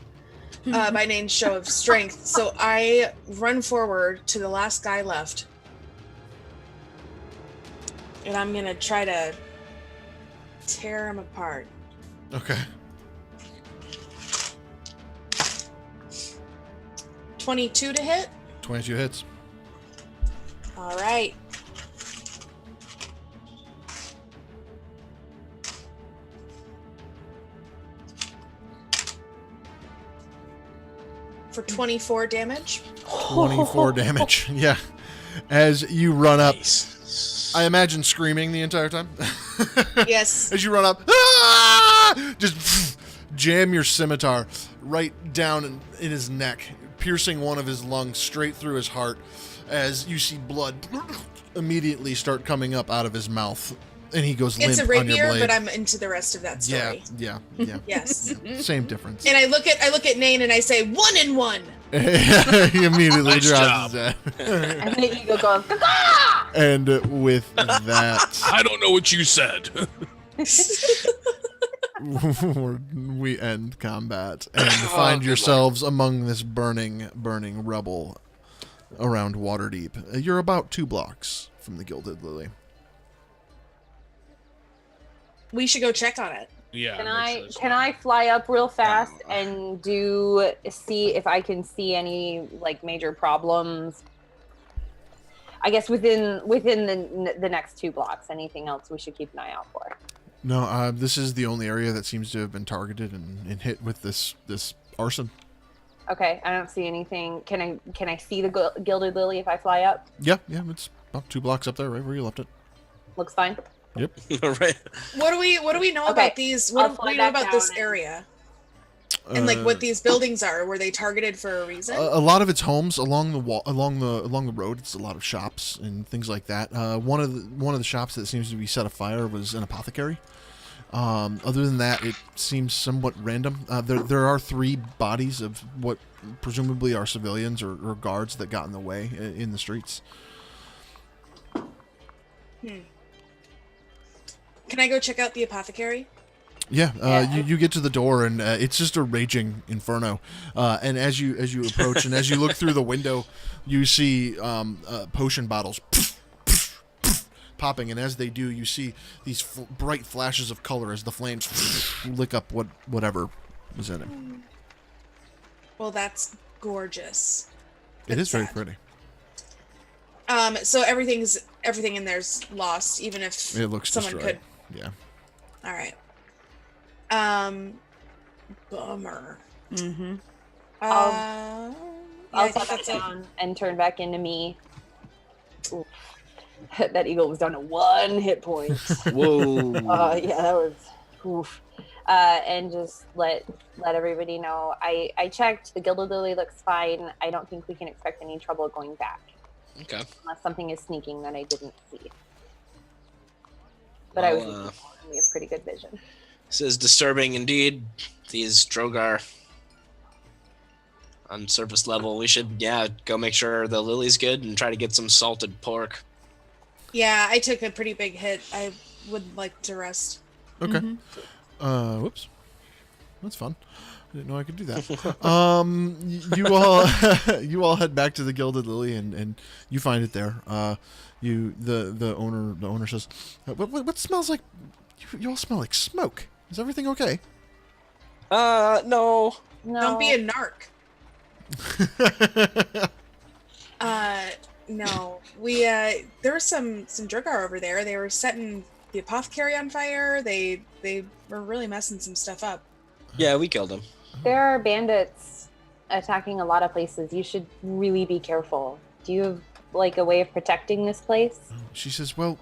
E: By Nane's show of strength. So I run forward to the last guy left, and I'm gonna try to tear him apart.
A: Okay.
E: 22 to hit.
A: 22 hits.
E: All right. For 24 damage.
A: 24 damage. Yeah. As you run up,
B: Nice.
A: I imagine screaming the entire time.
E: Yes.
A: As you run up, ah! Just jam your scimitar right down in his neck, piercing one of his lungs straight through his heart, as you see blood immediately start coming up out of his mouth, and he goes limp
E: It's a
A: on your
E: rapier,
A: blade.
E: but I'm into the rest of that story.
A: Yeah.
E: Yes.
A: Same difference.
E: And I look at Nane and I say 1 and 1.
A: He immediately
B: Nice
A: drops
B: job.
A: his head.
D: And the eagle goes, "Caw!"
A: And with that,
C: I don't know what you said.
A: we end combat and find
B: good
A: yourselves among this burning rubble around Waterdeep. You're about 2 blocks from the Gilded Lily.
E: We should go check on it.
C: Yeah.
D: Can
C: make sure it's
D: can
C: not-
D: I fly up real fast and see if I can see any like major problems? I guess within the next 2 blocks. Anything else we should keep an eye out for?
A: No, this is the only area that seems to have been targeted and hit with this arson.
D: Okay, I don't see anything. Can I see the gilded lily if I fly up?
A: Yeah, it's about 2 blocks up there, right where you left it.
D: Looks fine.
A: Yep.
B: Right.
E: What do we know
D: Okay,
E: about these?
D: I'll
E: What do
D: fly
E: we know
D: back
E: about this
D: down and-
E: area? And like what these buildings are? Were they targeted for a reason?
A: A lot of it's homes along the wall, along the road. It's a lot of shops and things like that. One of the shops that seems to be set afire was an apothecary. Other than that, it seems somewhat random. There are 3 bodies of what presumably are civilians or guards that got in the way in the streets.
E: Can I go check out the apothecary?
A: Yeah, you get to the door and it's just a raging inferno. And as you approach and as you look through the window, you see potion bottles popping, and as they do, you see these bright flashes of color as the flames lick up whatever is in it.
E: Well, that's gorgeous.
A: It is very
E: sad.
A: pretty.
E: So everything in there's lost, even if
A: It looks
E: someone
A: destroyed.
E: could.
A: Yeah.
E: All right. Bummer.
F: Mm-hmm.
E: Yeah,
D: I'll
E: I think
D: set back
E: that's it.
D: down and turn back into me. Oof. That eagle was down to 1 hit point.
B: Whoa.
D: Yeah, that was oof. And just let everybody know. I checked. The gilded lily looks fine. I don't think we can expect any trouble going back
B: Okay.
D: unless something is sneaking that I didn't see. But I was
B: Well,
D: we have pretty good vision.
B: This is disturbing indeed. These Drogar on surface level. We should, go make sure the lily's good and try to get some salted pork.
E: Yeah, I took a pretty big hit. I would like to rest.
A: Okay. Whoops. That's fun. I didn't know I could do that. You all head back to the Gilded Lily and you find it there. The owner says, "What smells like? You all smell like smoke. Is everything okay?"
B: No.
D: No,
E: Don't be a narc. No. We there were some Drogar over there. They were setting the apothecary on fire. They were really messing some stuff up.
B: Yeah, we killed him.
D: There are bandits attacking a lot of places. You should really be careful. Do you have like a way of protecting this place?
A: She says, "Well,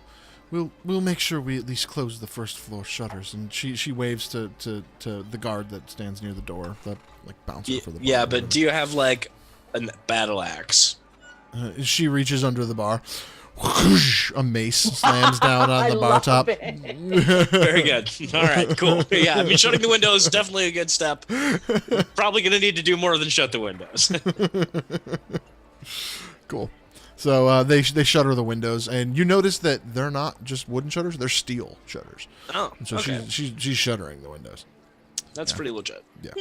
A: we'll make sure we at least close the first floor shutters." And she waves to the guard that stands near the door, the like bouncer for the bar.
B: Yeah, but do you have like a battle axe?
A: She reaches under the bar. A mace slams down on the bar top.
B: Very good. All right, cool. Yeah, I mean, shutting the windows is definitely a good step. Probably going to need to do more than shut the windows.
A: Cool. So they shutter the windows, and you notice that they're not just wooden shutters; they're steel shutters.
B: Oh,
A: And so
B: okay.
A: she's shuttering the windows.
B: That's pretty legit.
A: Yeah.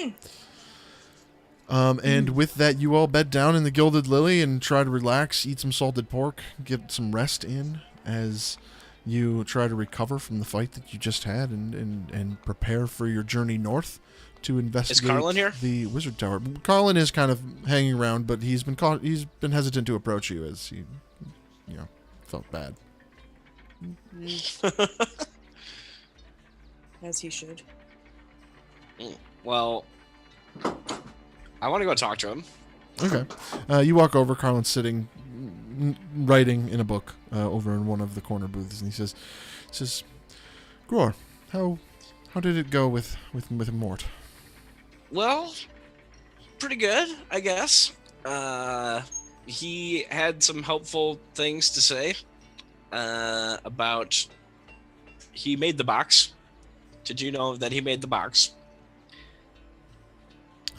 A: And with that, you all bed down in the Gilded Lily and try to relax, eat some salted pork, get some rest in as you try to recover from the fight that you just had and prepare for your journey north to investigate
B: Carlin here?
A: the Wizard Tower. Carlin is kind of hanging around, but he's been hesitant to approach you as he, felt bad.
F: As he should.
B: Well, I want to go talk to him.
A: Okay. You walk over. Carlin's sitting, writing in a book over in one of the corner booths, and he says, "Gror, how did it go with Mort?"
B: Well, pretty good, I guess. He had some helpful things to say about he made the box. Did you know that he made the box?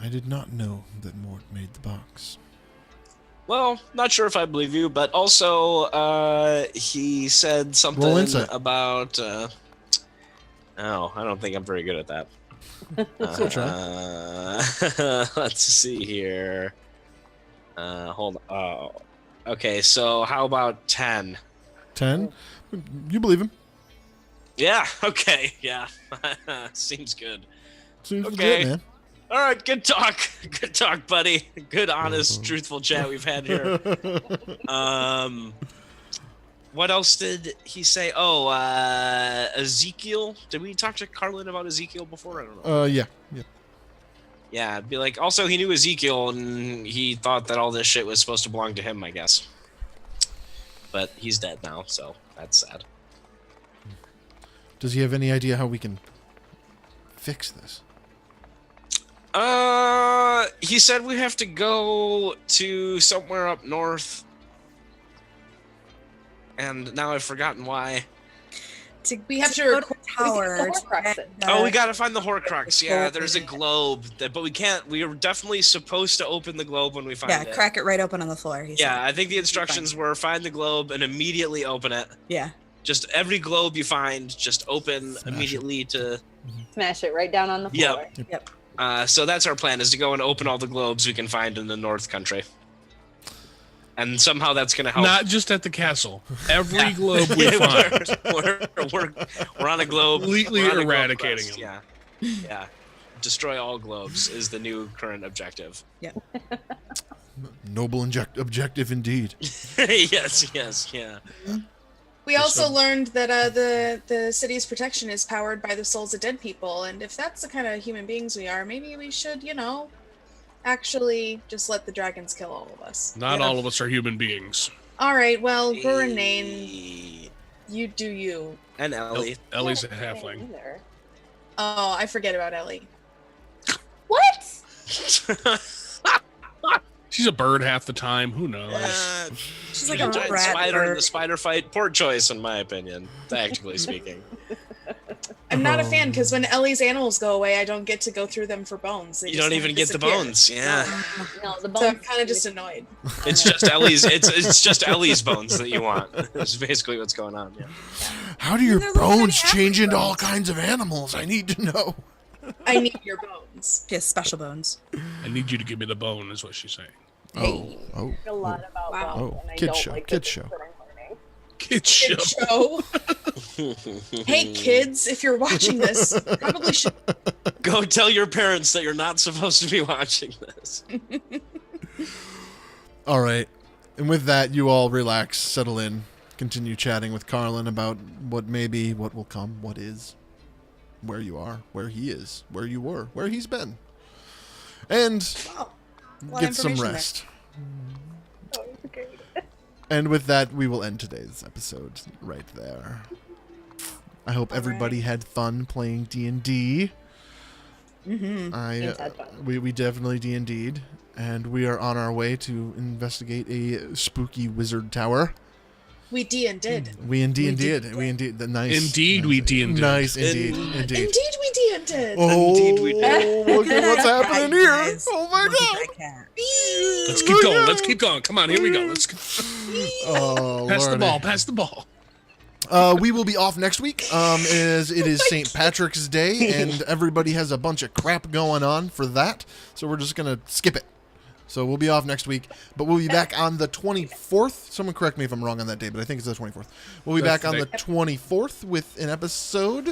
A: I did not know that Mort made the box.
B: Well, not sure if I believe you, but also he said
A: Roll
B: something
A: insight.
B: about. Oh, I don't think I'm very good at that.
A: Still
B: Let's see here. Hold on. Oh, okay. So how about 10?
A: 10? You believe him.
B: Yeah. Okay. Yeah. Seems good.
A: Seems
B: Okay.
A: legit, man.
B: All right. Good talk. Good talk, buddy. Good, honest, truthful chat we've had here. What else did he say? Oh, Ezekiel. Did we talk to Carlin about Ezekiel before? I don't know.
A: Yeah.
B: Yeah, it'd be like, also he knew Ezekiel and he thought that all this shit was supposed to belong to him, I guess. But he's dead now, so that's sad.
A: Does he have any idea how we can fix this?
B: He said we have to go to somewhere up north. And now I've forgotten why.
E: We have to
F: go
E: record
F: the tower.
D: The Horcrux.
B: Oh, we gotta find the Horcrux. Yeah, there's a globe, but we can't. We are definitely supposed to open the globe when we find it.
F: Yeah, crack it right open on the floor. He
B: Yeah,
F: said.
B: I think the instructions were find the globe and immediately open it.
F: Yeah.
B: Just every globe you find, just open
A: Smash
B: immediately to.
D: Smash it right down on the floor.
B: Yep. So that's our plan: is to go and open all the globes we can find in the North Country. And somehow that's going to help.
C: Not just at the castle. Every globe we find.
B: We're on a globe.
C: Completely
B: we're on a globe
C: eradicating
B: quest.
C: them.
B: Yeah. Destroy all globes is the new current objective.
A: Noble objective indeed.
B: yes, yeah.
E: We also learned that the city's protection is powered by the souls of dead people, and if that's the kind of human beings we are, maybe we should, actually just let the dragons kill all of us.
C: Not all of us are human beings.
E: All right, well, Gurinane, you do you.
B: And Ellie.
C: Ellie's a halfling.
D: Either.
E: Oh, I forget about Ellie.
D: What?
C: She's a bird half the time. Who knows?
F: She's like
B: a
F: a
B: giant
F: rat
B: spider in
F: bird.
B: the spider fight. Poor choice, in my opinion, tactically speaking.
E: I'm not a fan because when Ellie's animals go away, I don't get to go through them for bones. They
B: You
E: just
B: don't
E: kinda
B: even get the
E: disappear.
B: bones. Yeah,
D: No, the
E: So I'm
D: bones.
E: kind of just annoyed.
B: it's just Ellie's. It's just Ellie's bones that you want. That's basically what's going on. Yeah.
A: How do your
F: They're little
A: bones
F: tiny
A: change into all
F: bones.
A: kinds of animals? I need to know.
E: I need your bones.
F: She has special bones.
C: I need you to give me the bone, is what she's saying.
A: Oh.
D: A lot about
E: Wow.
D: bones,
A: Oh,
D: and I
A: kid
D: don't
A: show,
D: like
A: kid
D: the
A: show.
D: things that I'm learning.
C: Kid
E: Kid
C: show.
E: show. Hey kids, if you're watching this, probably should.
B: Go tell your parents that you're not supposed to be watching this.
A: All right. And with that, you all relax, settle in, continue chatting with Carlin about what may be, what will come, what is, where you are, where he is, where you were, where he's been. And
F: Wow. A lot of
A: get some
F: information there.
A: rest.
D: Oh, okay.
A: And with that, we will end today's episode right there. I hope everybody had fun playing D&D.
F: Mm-hmm.
D: Teams had fun.
A: We definitely D&D'd, and we are on our way to investigate a spooky wizard tower.
E: We did.
A: We indeed did. We indeed. Nice.
C: Indeed, we D&D'd.
A: Nice, indeed, indeed.
E: Indeed, we did.
A: Oh,
B: Indeed we did.
A: look at what's happening here!
F: Guys,
A: Oh my
F: look at
A: god!
F: that cat.
C: Let's keep going. Let's keep going. Come on, here we go. Let's
A: Oh,
C: pass the
A: Lordy.
C: ball. Pass the ball.
A: We will be off next week, as it is St. Patrick's Day, and everybody has a bunch of crap going on for that, so we're just gonna skip it. So we'll be off next week, but we'll be back on the 24th. Someone correct me if I'm wrong on that day, but I think it's the 24th. We'll be
C: That's
A: back on
C: the
A: the 24th with an episode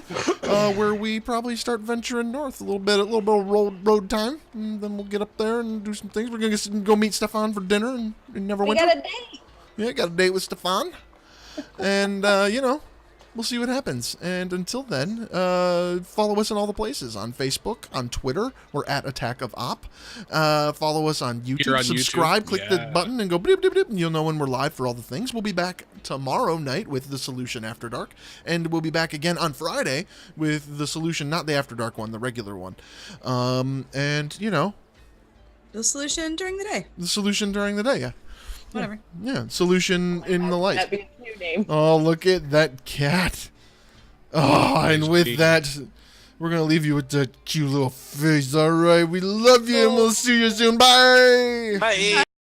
A: where we probably start venturing north a little bit of road time, and then we'll get up there and do some things. We're gonna go meet Stefan for dinner and never
D: We
A: went.
D: got a date.
A: Yeah, got a date with Stefan. And, we'll see what happens. And until then, follow us in all the places. On Facebook, on Twitter, we're at Attack of Op. Follow us on YouTube.
C: Here on
A: Subscribe,
C: YouTube,
A: click the
C: yeah.
A: button, and go bleep, bleep, bleep, and you'll know when we're live for all the things. We'll be back tomorrow night with The Solution After Dark. And we'll be back again on Friday with The Solution, not the After Dark one, the regular one.
F: The solution during the day.
A: The Solution during the day, yeah.
F: Whatever.
A: Yeah, Solution in the light.
D: That'd be a new name.
A: Oh, look at that cat. Oh, and with that, we're going to leave you with that cute little face. All right, we love you, and we'll see you soon. Bye.
B: Bye.